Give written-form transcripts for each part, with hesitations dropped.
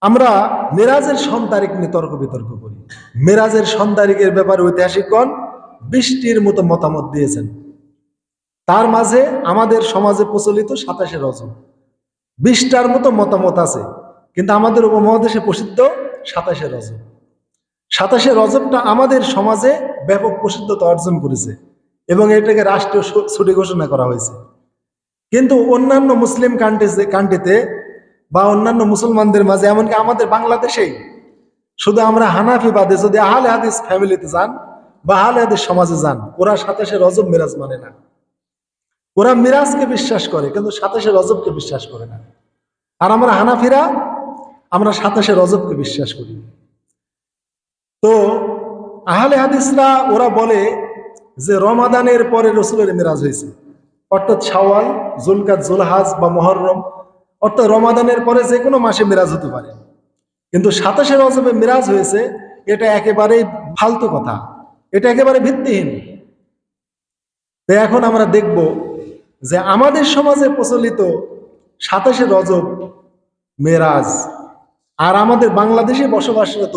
আমরা মেরাজের সন তারিখ নিয়ে তর্ক বিতর্ক করি। মেরাজের সন তারিখের ব্যাপারে ঐতিহাসিকগণ 20টির মতো মতামত দিয়েছেন। তার মাঝে আমাদের সমাজে প্রচলিত 27শে রজব, 20টার মতো মতামত আছে, কিন্তু আমাদের উপমহাদেশে প্রসিদ্ধ 27শে রজব। 27শে রজবটা আমাদের সমাজে ব্যাপক প্রসিদ্ধতা অর্জন করেছে এবং এটাকে রাষ্ট্রীয় ছুটি ঘোষণা করা হয়েছে। কিন্তু অন্যান্য মুসলিম কান্ট্রিতে বা অন্যান্য মুসলমানদের মাঝে, এমনকি আমাদের বাংলাদেশেই, শুধু আমরা হানাফি বাদে যদি আহলে হাদিস ফ্যামিলিতে যান বা আহলে হাদিস সমাজে যান, ওরা 27শে রজব মিরাজ মানে না। ওরা মিরাজকে বিশ্বাস করে কিন্তু 27শে রজবকে বিশ্বাস করে না। আর আমরা হানাফিরা, আমরা 27শে রজবকে বিশ্বাস করি। তো আহলে হাদিসরা ওরা বলে যে রমাদানের পরে রসুলের মিরাজ হয়েছে, অর্থাৎ শাওয়াল, জুলকাদ, জুলহাজ বা মুহররম, অর্থাৎ রমাদানের পরে যে কোনো মাসে মিরাজ হতে পারে। কিন্তু 27শে রজবে মিরাজ হয়েছে, এটা একেবারেই ফালতু কথা, এটা একেবারে ভিত্তিহীন। তো এখন আমরা দেখব যে আমাদের সমাজে প্রচলিত 27শে রজব মেরাজ আর আমাদের বাংলাদেশে বসবাসরত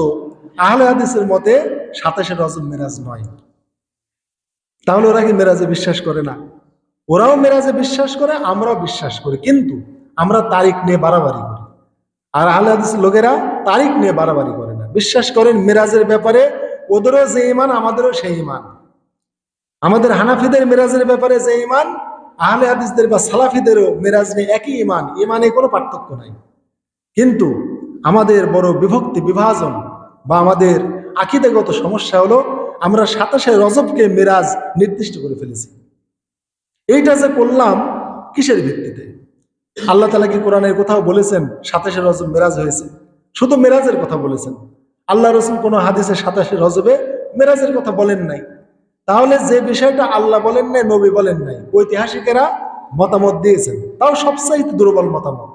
আহলে হাদিসের মতে 27শে রজব মেরাজ নয়। তাহলে ওরা কি মেরাজে বিশ্বাস করে না? ওরাও মেরাজে বিশ্বাস করে, আমরাও বিশ্বাস করি, কিন্তু আমরা তারিখ নিয়ে বাড়াবাড়ি করি। আর আহলে হাদিস লোকেরা তারিখ নিয়ে বাড়াবাড়ি করে না, বিশ্বাস করেন মেরাজের ব্যাপারে ওদেরও যে ঈমান আমাদেরও সেই ঈমান। আমাদের হানাফিদের মেরাজের ব্যাপারে যে ঈমান, আহলে হাদিসদের বা সালাফিদেরও মেরাজ নিয়ে একই ঈমান, ঈমানে কোনো পার্থক্য নাই। কিন্তু আমাদের বড় বিভক্তি, বিভাজন বা আমাদের আকীদাগত সমস্যা হলো আমরা 27শে রজবকে মেরাজ নির্দিষ্ট করে ফেলেছি। এইটা যে করলাম কিসের ভিত্তিতে? আল্লাহ তাআলা কি কোরআনের কোথাও বলেছেন 27শে রজব মেরাজ হয়েছে? শুধু মেরাজের কথা বলেছেন। আল্লাহ রসুল কোনো হাদিসে 27শে রজবে মেরাজের কথা বলেন নাই। তাহলে যে বিষয়টা আল্লাহ বলেন নাই, নবী বলেন নাই, ঐতিহাসিকেরা মতামত দিয়েছেন, তাও সবচাইতে দুর্বল মতামত,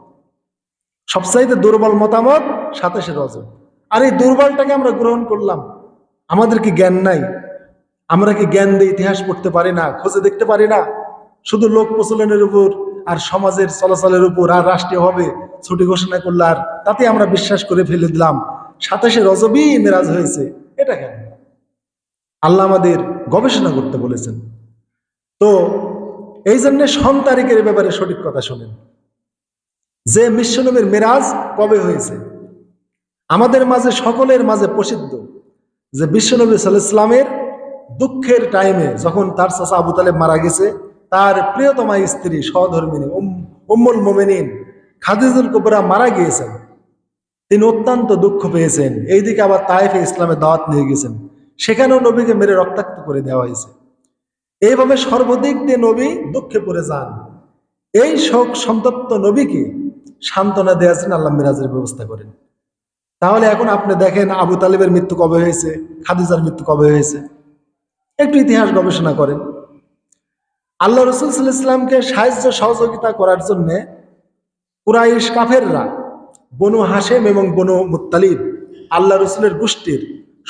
সবচাইতে দুর্বল মতামত 27শে রজব। আর এই দুর্বলটাকে আমরা গ্রহণ করলাম। আমাদের কি জ্ঞান নাই? আমরা কি জ্ঞান দিয়ে ইতিহাস পড়তে পারি না, খোঁজে দেখতে পারি না? শুধু লোক প্রচলনের উপর আর সমাজের চলাচলের উপর আর রাষ্ট্রীয়ভাবে ছুটি ঘোষণা করলে আর তাতে আমরা বিশ্বাস করে ফেলে দিলাম 27শে রজবই মেরাজ হয়েছে। এটা কেন? আল্লাহ আমাদের গবেষণা করতে বলেছেন। তো এই জন্য সন তারিখের ব্যাপারে সঠিক কথা শোনেন যে বিশ্বনবীর মেরাজ কবে হয়েছে। আমাদের মাঝে, সকলের মাঝে প্রসিদ্ধ যে বিশ্বনবী সাল্লাল্লাহু আলাইহি ওয়াসাল্লামের দুঃখের টাইমে যখন তার চাচা আবু তালেব মারা গেছে, তার প্রিয়তমা স্ত্রী সহধর্মিনী উম্মুল মুমিনিন খাদিজাতুল কুবরা মারা গিয়েছেন। তিনি অত্যন্ত দুঃখ পেয়েছেন। এইদিকে আবার তায়েফে ইসলামের দাওয়াত নিয়ে গেছেন, সেখানেও নবীকে মেরে রক্তাক্ত করে দেওয়া হয়েছে। এইভাবে সর্বদিক দিয়ে নবী দুঃখে পড়ে যান। এই শোক সন্তপ্ত নবীকে সান্ত্বনা দেওয়ার জন্য আল্লাহ মিরাজের ব্যবস্থা করেন। তাহলে এখন আপনি দেখেন আবু তালেবের মৃত্যু কবে হয়েছে, খাদিজার মৃত্যু কবে হয়েছে, একটু ইতিহাস গবেষণা করেন। আল্লাহ রসুল সাল্লাল্লাহু আলাইহি ওয়াসাল্লামকে সাহায্য সহযোগিতা করার জন্য কুরাইশ কাফেররা বনু হাশেম এবং বনু মুত্তালিব আল্লাহ রসুলের গোষ্ঠীর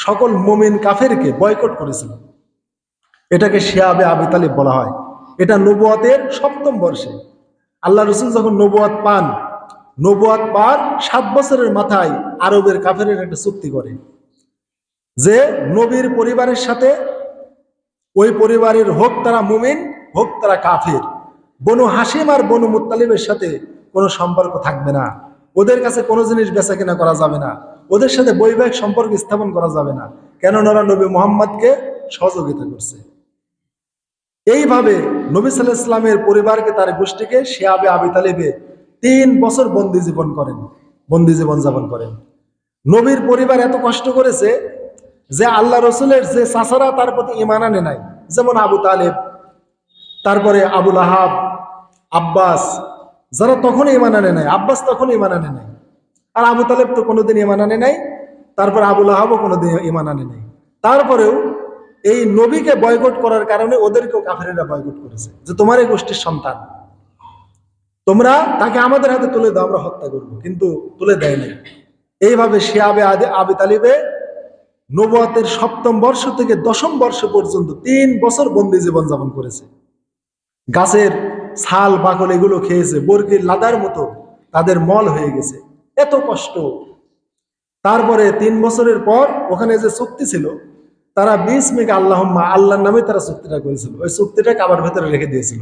সকল মুমিন কাফেরকে বয়কট করেছিল। এটাকে শিয়াবে আবি তালিব বলা হয়। এটা নবুয়তের 7ম বর্ষে আল্লাহ রসুল যখন নবুয়ত পান, নবুয়ত পার 7 বছরের মাথায় আরবের কাফেরের একটা চুক্তি করে যে নবীর পরিবারের সাথে, ওই পরিবারের হোক তারা মুমিন হোক তারা কাফের, বনু হাশিম আর বনু মুত্তালিবের সাথে কোনো সম্পর্ক থাকবে না। ওদের কাছে কোনো জিনিস বেচা কেনা করা যাবে না, ওদের সাথে বৈবাহিক সম্পর্ক স্থাপন করা যাবে না, কেননা ওরা নবী মুহাম্মদকে সহযোগিতা করছে। এইভাবে নবী সাল্লাল্লাহু আলাইহি ওয়াসাল্লামের পরিবারকে, তার গোষ্ঠীকে শিয়াবে আবি তালিবে 3 বছর বন্দি জীবন যাপন করেন। নবীর পরিবার এত কষ্ট করেছে যে আল্লাহ রসুলের যে চাচারা তার প্রতি ঈমান আনে নাই, যেমন আবু তালেব, তারপরে আবুল আহাব, আব্বাস, যারা তখন ঈমান আনে নাই, আব্বাস তখন ঈমান আনে নাই, আর আবু তালেব তো কোনোদিন ঈমান আনে নাই, তারপর আবুল আহাবও কোনোদিন ঈমান আনে নাই। তারপরেও এই নবীকে বয়কট করার কারণে ওদেরকেও কাফেরেরা বয়কট করেছে যে তোমার এই গোষ্ঠীর সন্তান, তোমরা তাকে আমাদের হাতে তুলে দাও, আমরা হত্যা করবো, কিন্তু তুলে দেয় নাই। এইভাবে শিয়াবে আবি তালিবে নবুয়তের 7ম বর্ষ থেকে 10ম বর্ষ পর্যন্ত 3 বছর বন্দি জীবন যাপন করেছে। গাছের ছাল বাকল এগুলো খেয়েছে, বর্গির লাদার মতো তাদের মল হয়ে গেছে। এত কষ্ট, তারপরে 3 বছরের পর ওখানে যে চুক্তি ছিল, তারা বিসমিকা আল্লাহুম্মা, আল্লাহর নামে তারা চুক্তিটা করেছিল, ওই চুক্তিটা কাবার ভেতরে রেখে দিয়েছিল।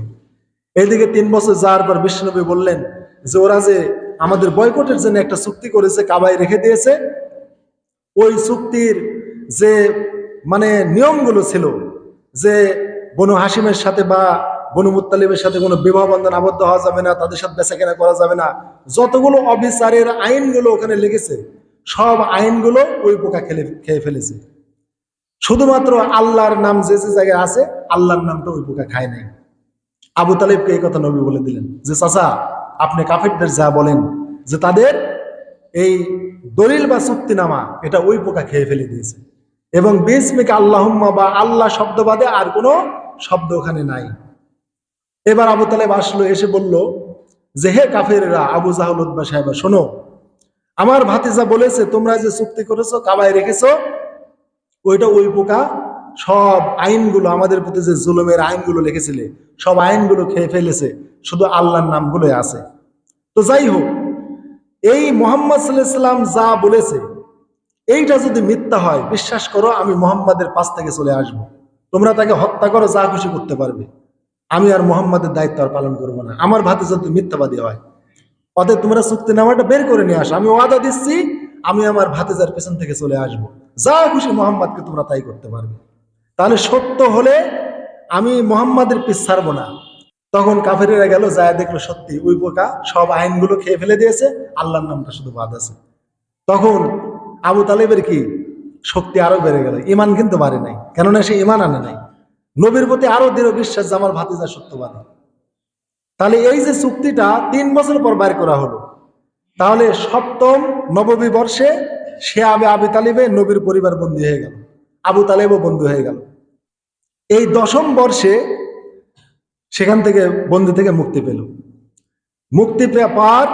এইদিকে 3 বছর যাওয়ার পর বিশ্বনবী বললেন যে ওরা যে আমাদের বয়কটের জন্য একটা চুক্তি করেছে, কাবায় রেখে দিয়েছে, ওই চুক্তির যে মানে নিয়মগুলো ছিল, যে বনু হাসিমের সাথে বা বনু মুত্তালিবের সাথে কোনো বিবাহ বন্ধন আবদ্ধ হওয়া যাবে না, তাদের সাথে বেচাকেনা করা যাবে না, যতগুলো অবিচারের আইনগুলো ওখানে লেগেছে, সব আইনগুলো ওই পোকা খেয়ে ফেলেছে। শুধুমাত্র আল্লাহর নাম যে যে জায়গায় আছে, আল্লাহর নামটা ওই পোকা খায় নাই। আবু তালিবকে এই কথা নবী বলে দিলেন যে চাচা, আপনি কাফেরদের যা বলেন যে তাদের এই দলিল বা চুক্তিনামা এটা ওই পোকা খেয়ে ফেলে দিয়েছে, এবং বিসমিকা আল্লাহুম্মা বা আল্লাহ শব্দ বাদে আর কোনো শব্দ ওখানে নাই। এবার আবু তালেব আসলো, এসে বলল যে হে কাফেররা, আবু জাহল উতবা সাহেবা, শোনো, আমার ভাতিজা বলেছে তোমরা যে চুক্তি করেছো, কাবায় রেখেছো, ওইটা ওই পোকা সব আইনগুলো, আমাদের প্রতি যে জুলুমের আইনগুলো লিখেছিলে, সব আইনগুলো খেয়ে ফেলেছে, শুধু আল্লাহর নামগুলোই আছে। তো যাই হোক, এই মুহাম্মদ সাল্লাল্লাহু আলাইহি সাল্লাম যা বলেছে এইটা যদি মিথ্যা হয়, বিশ্বাস করো আমি মুহাম্মাদের পাশ থেকে চলে আসব, তোমরা তাকে হত্যা করো, যা খুশি করতে পারবে, আমি আর মুহাম্মাদের দায়িত্ব আর পালন করবো না। আমার ভাতে যদি মিথ্যাবাদী হয়, অতএব তোমরা চুক্তিনামাটা বের করে নিয়ে আসো, আমি ওয়াদা দিচ্ছি আমি আমার ভাতিজার পেছন থেকে চলে আসব, যা খুশি মুহাম্মাদকে তোমরা তাই করতে পারবে। তাহলে সত্য হলে আমি মুহাম্মাদের পিছ ছাড়বো না। তখন কাফেরেরা গেল, যায় দেখলো সত্যি ওই পোকা সব আইনগুলো খেয়ে ফেলে দিয়েছে, আল্লাহর নামটা শুধু বাদ আছে। তখন আবু তালেবের কি শক্তি আরো বেড়ে গেল, ইমান কিন্তু বাড়ে নাই, কেননা সে ইমান আনে নাই, নবীর প্রতি আরো দৃঢ় বিশ্বাস যে আমার ভাতিজা সত্যবাদী। তাহলে এই যে চুক্তিটা 3 বছর পর বাইর করা হলো, তাহলে সপ্তম নববী বর্ষে সে আবু তালিবে নবীর পরিবার বন্দী হয়ে গেল, আবু তালেবও বন্দী হয়ে গেল। এই 10ম বর্ষে সেখান থেকে বন্দী থেকে মুক্তি পেল। মুক্তি পাওয়ার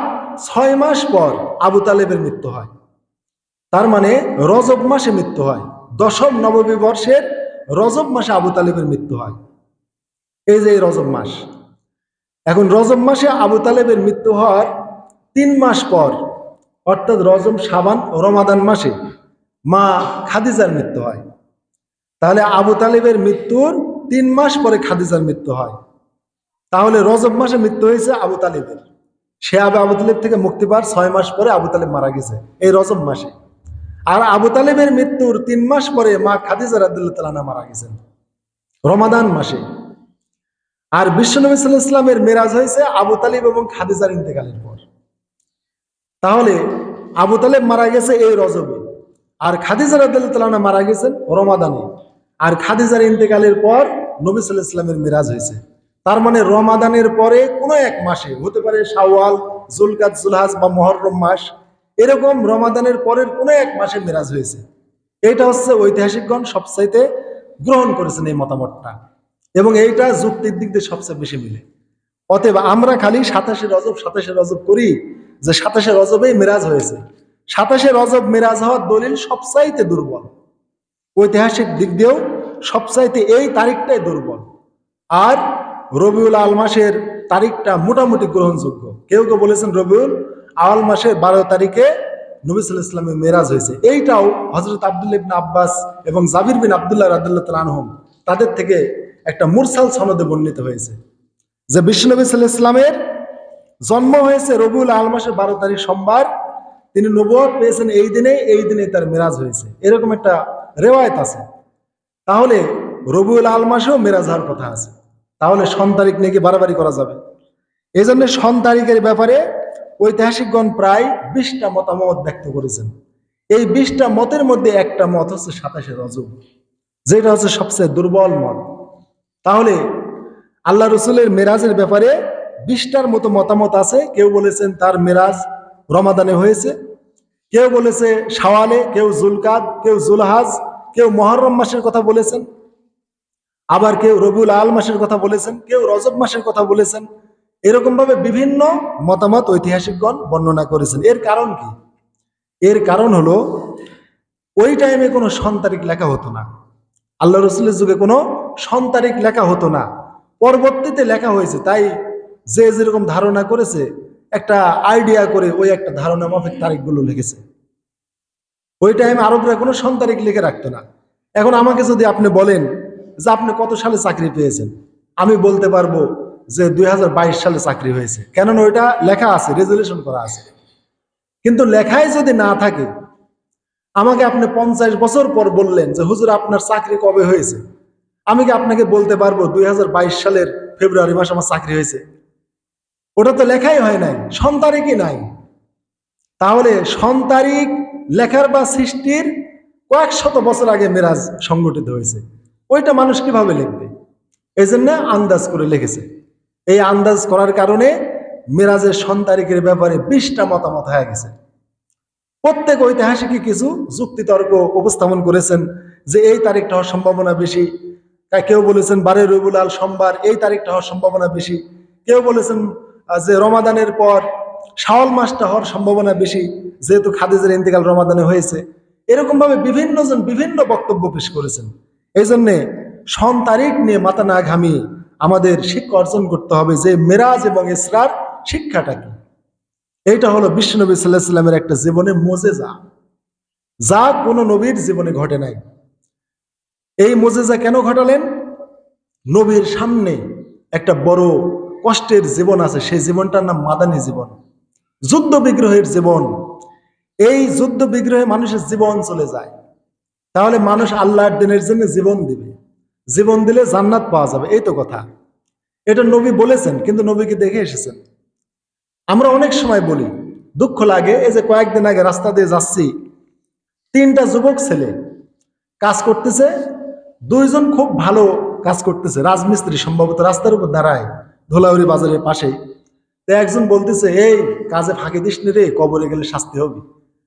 6 মাস পর আবু তালেবের মৃত্যু হয়। তার মানে রজব মাসে মৃত্যু হয়, 10ম নববী বর্ষের রজব মাসে আবু তালেবের মৃত্যু হয়। এই যে রজব মাস, এখন রজব মাসে আবু তালেবের মৃত্যু হওয়ার 3 মাস পর, অর্থাৎ রজব, শাবান, রমাদান মাসে মা খাদিজার মৃত্যু হয়। তাহলে আবু তালেবের মৃত্যুর 3 মাস পরে খাদিজার মৃত্যু হয়। তাহলে রজব মাসে মৃত্যু হয়েছে আবু তালেবের, সে আবু তালেব থেকে মুক্তি পাওয়ার 6 মাস পরে আবু তালেব মারা গেছে এই রজব মাসে। আর আবু তালেবের মৃত্যুর 3 মাস পরে মা খাদিজা রাদিয়াল্লাহু তাআলা আনহা মারা গেছেন রমাদান মাসে। আর বিশ্বনবী সাল্লাল্লাহু আলাইহি ওয়াসাল্লামের মেরাজ হয়েছে আবু তালেব এবং খাদিজার ইন্তেকালের পর। তাহলে আবু তালেব মারা গেছে এই রজবে, আর খাদিজা রাদিয়াল্লাহু তাআলা আনহা মারা গেছেন রমাদানে। আর খাদিজার ইন্তেকালের পর নবী সাল্লাল্লাহু আলাইহি ওয়াসাল্লামের মেরাজ হয়েছে। তার মানে রমাদানের পরে কোনো এক মাসে, হতে পারে শাওয়াল, জুলকাদ, জুলহাজ বা মুহররম মাস, এরকম রমাদানের পরের কোনো এক মাসে মেরাজ হয়েছে। এটা হচ্ছে ঐতিহাসিকগণ সবচাইতে গ্রহণ করেছেন এই মতামতটা, এবং এইটা যুক্তির দিক দিয়ে সবচেয়ে বেশি মিলে। অতএব আমরা খালি 27শে রজব 27শে রজব করি, যে 27শে রজবেই মেরাজ হয়েছে। 27শে রজব মেরাজ হওয়ার দলিল সবচাইতে দুর্বল, ঐতিহাসিক দিক দিয়েও সবচাইতে এই তারিখটাই দুর্বল। আর রবিউল আল মাসের তারিখটা মোটামুটি গ্রহণযোগ্য। কেউ কেউ বলেছেন রবিউল আল মাসের 12 তারিখে নবী সাল্লাল্লাহু আলাইহি ওয়াসাল্লামের মেরাজ হয়েছে। এইটাও হযরত আব্দুল্লাহ ইবনে আব্বাস এবং জাবির বিন আব্দুল্লাহ রাদিয়াল্লাহু তাআলা আনহুম তাদের থেকে একটা মুরসাল সনদে বর্ণিত হয়েছে যে বিশ্বনবী সাল্লাল্লাহু আলাইহি ওয়াসাল্লামের জন্ম হয়েছে রবিউল আল মাসের 12 তারিখ সোমবার, তিনি নবুয়ত পেয়েছেন এই দিনে তার মেরাজ হয়েছে, এরকম একটা রেওয়ায়েত আছে। তাহলে রবিউল আল মাসেও মেরাজ হওয়ার কথা আছে। তাহলে সন তারিখ নিয়ে কি বাড়াবাড়ি করা যাবে? এই জন্য সন তারিখের ব্যাপারে ঐতিহাসিকগণ প্রায় 20টা মতামত ব্যক্ত করেছেন। এই 20টা মতের মধ্যে একটা মত হচ্ছে 27শে রজব, যেটা হচ্ছে সবচেয়ে দুর্বল মত। তাহলে আল্লাহ রসুলের মেরাজের ব্যাপারে 20টার মতো মতামত আছে। কেউ বলেছেন তার মেরাজ রমাদানে হয়েছে, কেউ বলেছে শাওয়ালে, কেউ জুলকাদ, কেউ জুলহাজ, কেউ মুহররম মাসের কথা বলেছেন, আবার কেউ রবিউল আল মাসের কথা বলেছেন, কেউ রজব মাসের কথা বলেছেন। এরকম ভাবে বিভিন্ন মতামত ঐতিহাসিকগণ বর্ণনা করেছেন। এর কারণ কি? এর কারণ হলো ওই টাইমে কোনো সন তারিখ লেখা হতো না, আল্লাহ রসুলের যুগে কোনো সন তারিখ লেখা হতো না, পরবর্তীতে লেখা হয়েছে। তাই যে যেরকম ধারণা করেছে একটা আইডিয়া করে ওই একটা ধারণা মাফিক তারিখগুলো লিখেছে। ওই টাইমে আরবরা কোনো সন্তারিখ লিখে রাখতো না। এখন আমাকে যদি আপনি বলেন যে আপনি কত সালে চাকরি পেয়েছেন, আমি বলতে পারবো যে 2022 সালে চাকরি হয়েছে, কেননা ওইটা লেখা আছে, রেজুলেশন করা আছে। কিন্তু লেখায় যদি না থাকে, আমাকে আপনি 50 বছর পর বললেন যে হুজুর আপনার চাকরি কবে হয়েছে, আমি কি আপনাকে বলতে পারবো 2022 সালের ফেব্রুয়ারি মাসে আমার চাকরি হয়েছে? ওটা তো লেখাই হয় নাই, সন্তারিখই নাই। তাহলে সন্তারিখ লেখার বা সৃষ্টির কয়েক শত বছর আগে মেরাজ সংগঠিত হয়েছে, ওইটা মানুষ কিভাবে লিখবে? এই জন্য আন্দাজ করে লিখেছে। এই আন্দাজ করার কারণে মেরাজের সন্তারিখের ব্যাপারে 20টা মতামত হয়ে গেছে। প্রত্যেক ঐতিহাসিকই কিছু যুক্তিতর্ক উপস্থাপন করেছেন যে এই তারিখটা হওয়ার সম্ভাবনা বেশি। কেউ বলেছেন 12 রবিউল আল সোমবার, এই তারিখটা হওয়ার সম্ভাবনা বেশি। কেউ বলেছেন যে রমাদানের পর শাওয়াল মাসটা হওয়ার সম্ভাবনা বেশি, যেহেতু খাদিজার ইন্তেকাল রমাদানে হয়েছে। এরকম ভাবে বিভিন্ন জন বিভিন্ন বক্তব্য পেশ করেছেন। এই জন্যে সন তারিখ নিয়ে মাথা না ঘামিয়ে আমাদের শিক্ষা অর্জন করতে হবে যে মেরাজ এবং ইসরার শিক্ষাটা কি। এইটা হলো বিশ্বনবী সাল্লাল্লাহু আলাইহি ওয়াসাল্লামের একটা জীবনে মুজিজা, যা কোনো নবীর জীবনে ঘটে নাই। এই মুজিজা কেন ঘটালেন? নবীর সামনে একটা বড় কষ্টের জীবন আছে, সেই জীবনটার নাম মাদানী জীবন, যুদ্ধ বিগ্রহের জীবন। এই যুদ্ধ বিগ্রহে মানুষের জীবন চলে যায়। তাহলে মানুষ আল্লাহর দিনের জন্য জীবন দিবে, জীবন দিলে জান্নাত পাওয়া যাবে, এই তো কথা। এটা নবী বলেছেন, কিন্তু নবীকে দেখে এসেছেন। আমরা অনেক সময় বলি, দুঃখ লাগে, এই যে কয়েকদিন আগে রাস্তা দিয়ে যাচ্ছি, 3টা যুবক ছেলে কাজ করতেছে, 2জন খুব ভালো কাজ করতেছে, রাজমিস্ত্রি সম্ভবত, রাস্তার উপর দাঁড়ায় ধোলাউড়ি বাজারের পাশেই। তো একজন বলতেছে, এই কাজে ফাঁকি দিস নি রে, কবরে গেলে শাস্তি হবে।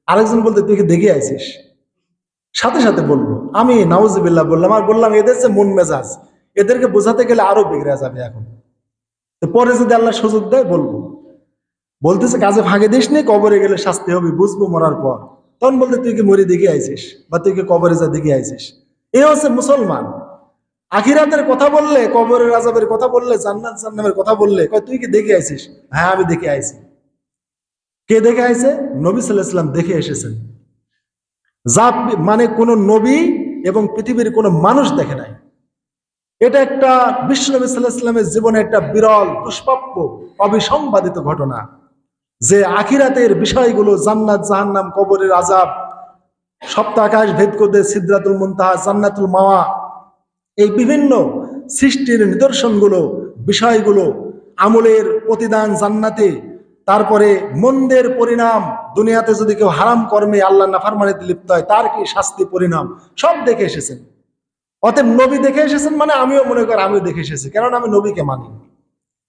আরেকজন বলতে, তুই কি দেখে আইছিস? সাথে সাথে বললো, আমি নাউজুবিল্লাহ বললাম, আর বললাম এদের যে মন মেজাজ, এদেরকে বোঝাতে গেলে আরো বিগড়ে যাবে এখন। তো পরে যদি আল্লাহ সুযোগ দেয় বলবো। বলতেছে কাজে ফাঁকি দিস নি, কবরে গেলে শাস্তি হবে, বুঝবো মরার পর। তখন বলতে, তুই কি মরে দেখে আইছিস, বা তুই কি কবরে যা দেখে আইছিস? এ হচ্ছে মুসলমান। আখিরাতের কথা বললে, কবরের আযাবের কথা বললে, জান্নাত জাহান্নামের কথা বললে, কয় তুই কি দেখে আইছিস? হ্যাঁ আমি দেখে আইছি। কে দেখে আইছে? নবী সাল্লাল্লাহু আলাইহি ওয়াসাল্লাম দেখে এসেছেন। যা মানে কোন নবী এবং পৃথিবীর কোন মানুষ দেখে নাই। এটা একটা বিশ্বনবী সাল্লাল্লাহু আলাইহি ওয়াসাল্লামের জীবনে একটা বিরল, দুষ্প্রাপ্য, অবিসংবাদিত ঘটনা, যে আখিরাতের বিষয়গুলো, জান্নাত জাহান্নাম, কবরের আযাব, সপ্ত আকাশ ভেদ করে সিদরাতুল মুনতাহা, জান্নাতুল মাওয়া, এই বিভিন্ন সৃষ্টির নিদর্শনগুলো, বিষয়গুলো, আমলের প্রতিদান জান্নাতে, তারপরে মন্দের পরিণাম, দুনিয়াতে যদি কেউ হারাম কর্মে আল্লাহ নাফরমানিতে লিপ্ত হয় তার কি শাস্তি, পরিণাম, সব দেখে এসেছেন। অতএব নবী দেখে এসেছেন মানে আমিও মনে করি আমিও দেখে এসেছি, কারণ আমি নবীকে মানি।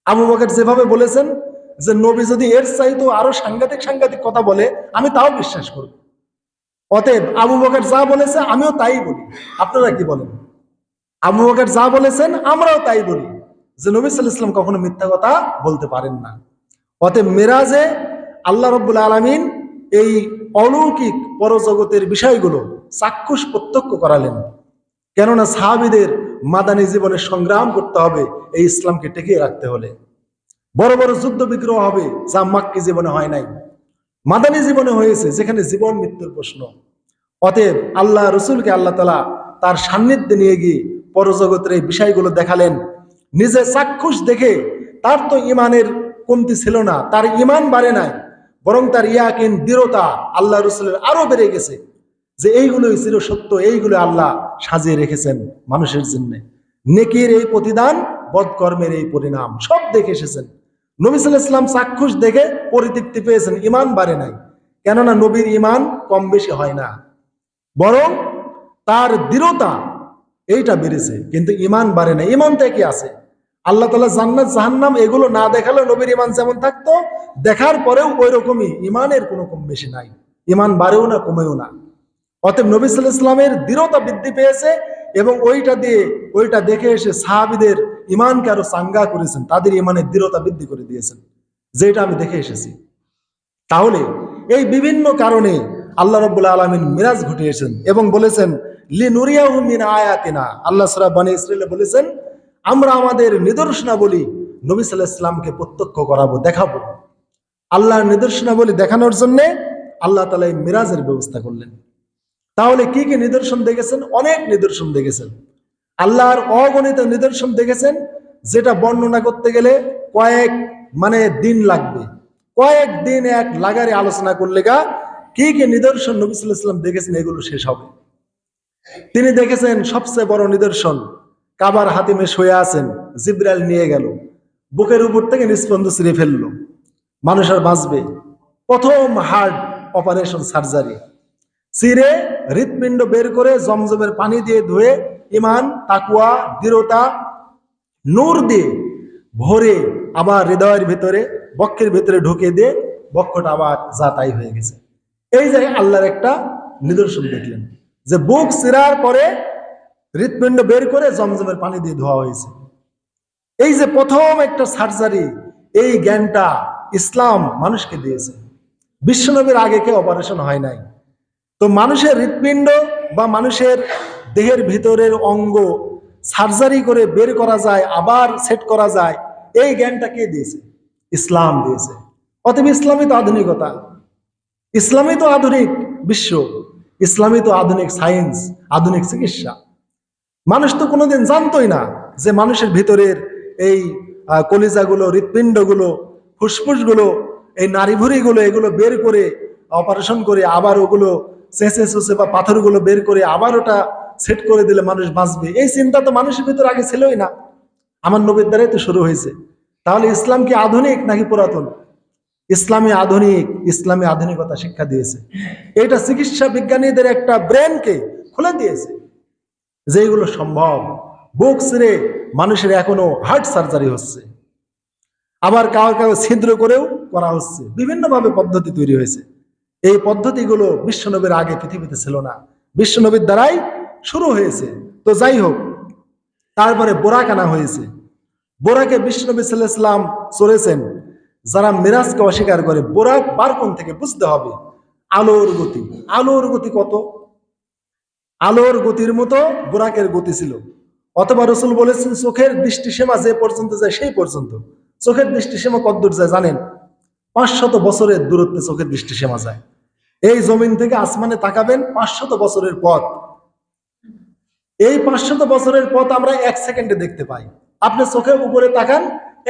আবু বকর যেভাবে বলেছেন যে নবী যদি এর চাইতো আরো সাংঘাতিক সাংঘাতিক কথা বলে, আমি তাও বিশ্বাস করব। অতএব আবু বকর যা বলেছে আমিও তাই বলি। আপনারা কি বলেন? আবু বকর যা বলেছেন আমরাও তাই বলি, যে নবী সাল্লাল্লাহু আলাইহি ওয়াসাল্লাম কখনো মিথ্যা কথা বলতে পারেন না। অতএব মেরাজে আল্লাহ রাব্বুল আলামিন এই অলৌকিক পরজগতের বিষয়গুলো চাক্ষুষ প্রত্যক্ষ করালেন। কেননা সাহাবীদের মাদানী জীবনে সংগ্রাম করতে হবে এই ইসলামকে টিকিয়ে রাখতে হলে। বড় বড় যুদ্ধ বিগ্রহ হবে, যা মাক্কি জীবনে হয় নাই, মাদানী জীবনে হয়েছে, যেখানে জীবন মৃত্যুর প্রশ্ন। অতএব আল্লাহ রসুলকে আল্লাহ তাআলা তার সান্নিধ্যে নিয়ে গিয়ে পরজগতের এই বিষয়গুলো দেখালেন। নিজে চাক্ষুষ দেখে তার তো ইমানের কমতি ছিল না, তার ইমান বাড়ে নাই, বরং তার ইয়াকিন, দৃঢ়তা আল্লাহ রসুলের আরো বেড়ে গেছে, যে এইগুলোই চির সত্য, এইগুলো আল্লাহ সাজিয়ে রেখেছেন মানুষের জন্য। নেকির এই প্রতিদান, বদকর্মের এই পরিণাম, সব দেখে এসেছেন। নবী সাল্লাল্লাহু আলাইহি ওয়াসাল্লাম চাক্ষুষ দেখে পরিতৃপ্তি পেয়েছেন, ইমান বাড়ে নাই। কেননা নবীর ইমান কম বেশি হয় না, বরং তার দৃঢ়তা এইটা বেড়েছে, কিন্তু ইমান বাড়ে না। ইমানটা কি আছে? আল্লাহ তাআলা জান্নাত জাহান্নাম এগুলো না দেখালে নবীর ইমান যেমন থাকতো, দেখার পরেও ওই রকমই, ইমানের কোনো কম বেশি নাই, ইমান বাড়েও না কমেও না। অতএব নবী সাল্লাল্লাহু আলাইহি ওয়াসাল্লামের দৃঢ়তা বৃদ্ধি পেয়েছে, এবং ওইটা দেখে এসে সাহাবীদের ইমানকে আরো চাঙ্গা করেছেন, তাদের ইমানের দৃঢ়তা বৃদ্ধি করে দিয়েছেন, যেটা আমি দেখে এসেছি। তাহলে এই বিভিন্ন কারণে আল্লাহ রাব্বুল আলামিন মিরাজ ঘটিয়েছেন এবং বলেছেন লিনুরিয়াহু মিন আয়াতিনা। আল্লাহ সূরা বনী ইসরাঈলে বলেছেন, আমরা আমাদের নিদর্শনাবলী নবী সাল্লাল্লাহু আলাইহি ওয়াসাল্লামকে প্রত্যক্ষ করাবো, দেখাবো। আল্লাহর নিদর্শনাবলী দেখানোর জন্য আল্লাহ তাআলা এই মিরাজের ব্যবস্থা করলেন। তাহলে কি কি নিদর্শন দেখেছেন? অনেক নিদর্শন দেখেছেন, আল্লাহর অগণিত নিদর্শন দেখেছেন, যেটা বর্ণনা করতে গেলে কয়েক দিন লাগবে। কয়েক দিন এক লাগারে আলোচনা করলে কি কি নিদর্শন নবী সাল্লাল্লাহু আলাইহি ওয়াসাল্লাম দেখেছেন এগুলো শেষ হবে। তিনি দেখেছেন সবচেয়ে বড় নিদর্শন, কাবার হাতিমে শুয়ে আছেন, জিবরাইল নিয়ে গেল, বুকের উপর থেকে নিস্পন্দ ছিঁড়ে ফেললো, মানুষ আর বাঁচবে। প্রথম হার্ট অপারেশন সার্জারি, চিরে হৃৎপিণ্ড বের করে জমজমের পানি দিয়ে ধুয়ে ইমান, তাকওয়া, দৃঢ়তা, নূর দিয়ে ভরে আবার হৃদয়ের ভিতরে, বক্ষের ভিতরে ঢুকে দিয়ে বক্ষটা আবার যা তাই হয়ে গেছে। এই যে আল্লাহর একটা নিদর্শন দেখলেন, যে বুক চিরার পরে হৃৎপিণ্ড বের করে জমজমের পানি দিয়ে ধোয়া হয়েছে। এই যে প্রথম একটা সার্জারি, এই জ্ঞানটা ইসলাম মানুষকে দিয়েছে। বিশ্বনবীর আগে কেউ অপারেশন হয় নাই। তো মানুষের হৃৎপিণ্ড বা মানুষের দেহের ভিতরের অঙ্গ সার্জারি করে বের করা যায়, আবার সেট করা যায়, এই জ্ঞানটা কে দিয়েছে? ইসলাম দিয়েছে। অতএব ইসলামই তো আধুনিকতা, ইসলামই তো আধুনিক বিশ্ব, ইসলামই তো আধুনিক সায়েন্স, আধুনিক চিকিৎসা। মানুষ তো কোনোদিন জানতোই না যে মানুষের ভিতরের এই কলিজাগুলো, হৃৎপিণ্ডগুলো, ফুসফুসগুলো, এই নাড়িভুড়িগুলো, এগুলো বের করে অপারেশন করে আবার ওগুলো চেঁচে চুচে বা পাথরগুলো বের করে আবার ওটা সেট করে দিলে মানুষ বাঁচবে, এই চিন্তা তো মানুষের ভিতরে আগে ছিলই না। আমার নবীর দ্বারাই তো শুরু হয়েছে। তাহলে ইসলাম কি আধুনিক নাকি পুরাতন? ইসলামী আধুনিক, ইসলামী আধুনিকতা শিক্ষা দিয়েছে। এটা চিকিৎসা বিজ্ঞানীদের একটা ব্রেনকে খুলে দিয়েছে, যেগুলো সম্ভব। বুক ছিঁড়ে মানুষের এখনো হার্ট সার্জারি হচ্ছে, আবার কাউ ছিদ্র করেও করা হচ্ছে, বিভিন্নভাবে পদ্ধতি তৈরি হয়েছে। এই পদ্ধতিগুলো বিশ্বনবীর আগে পৃথিবীতে ছিল না, বিশ্বনবীর দ্বারাই শুরু হয়েছে। তো যাই হোক, তারপরে বোরাক আনা হয়েছে। বোরাকে বিশ্বনবী সাল্লাল্লাহু আলাইহি ওয়াসাল্লাম চড়েছেন। যারা মিরাজকে অস্বীকার করে, বোরাক বার কোণ থেকে বুঝতে হবে আলোর গতি। আলোর গতি কত? আলোর গতির মতো বোরাকের গতি ছিল। অথবা রসুল বলেছেন চোখের দৃষ্টিসীমা যে পর্যন্ত যায় সেই পর্যন্ত। চোখের দৃষ্টিসীমা কতদূর যায় জানেন? 500 বছরের দূরত্বে চোখের দৃষ্টিসীমা যায়। এই জমিন থেকে আসমানে তাকাবেন, 500 বছরের পথ। এই 500 বছরের পথ আমরা 1 সেকেন্ডে দেখতে পাই। আপনি চোখের উপরে তাকান,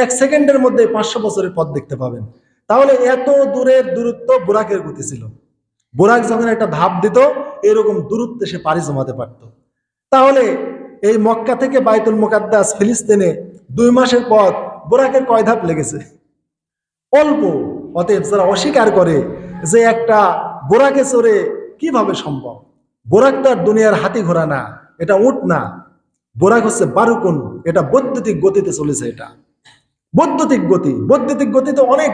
1 সেকেন্ডের মধ্যে 500 বছরের পথ দেখতে পাবেন। তাহলে এত দূরের দূরত্ব বোরাকের গতি ছিল। বোরাক যখন একটা ধাপ দিত, এরকম দূরত্বে সে পাড়ি জমাতে পারত। তাহলে এই মক্কা থেকে বাইতুল মুকাদ্দাস ফিলিস্তিনে 2 মাসের পথ বোরাকের কয় ধাপ লেগেছে? অল্প। অতএব যারা অস্বীকার করে যে একটা বোরাকে চড়ে কিভাবে সম্ভব, বোরাক তো আর দুনিয়ার হাতি ঘোড়া না, এটা উট না, বোরাক হচ্ছে বারুকুন, এটা বৈদ্যুতিক গতিতে চলেছে। এটা বৈদ্যুতিক গতি, বৈদ্যুতিক গতিতে অনেক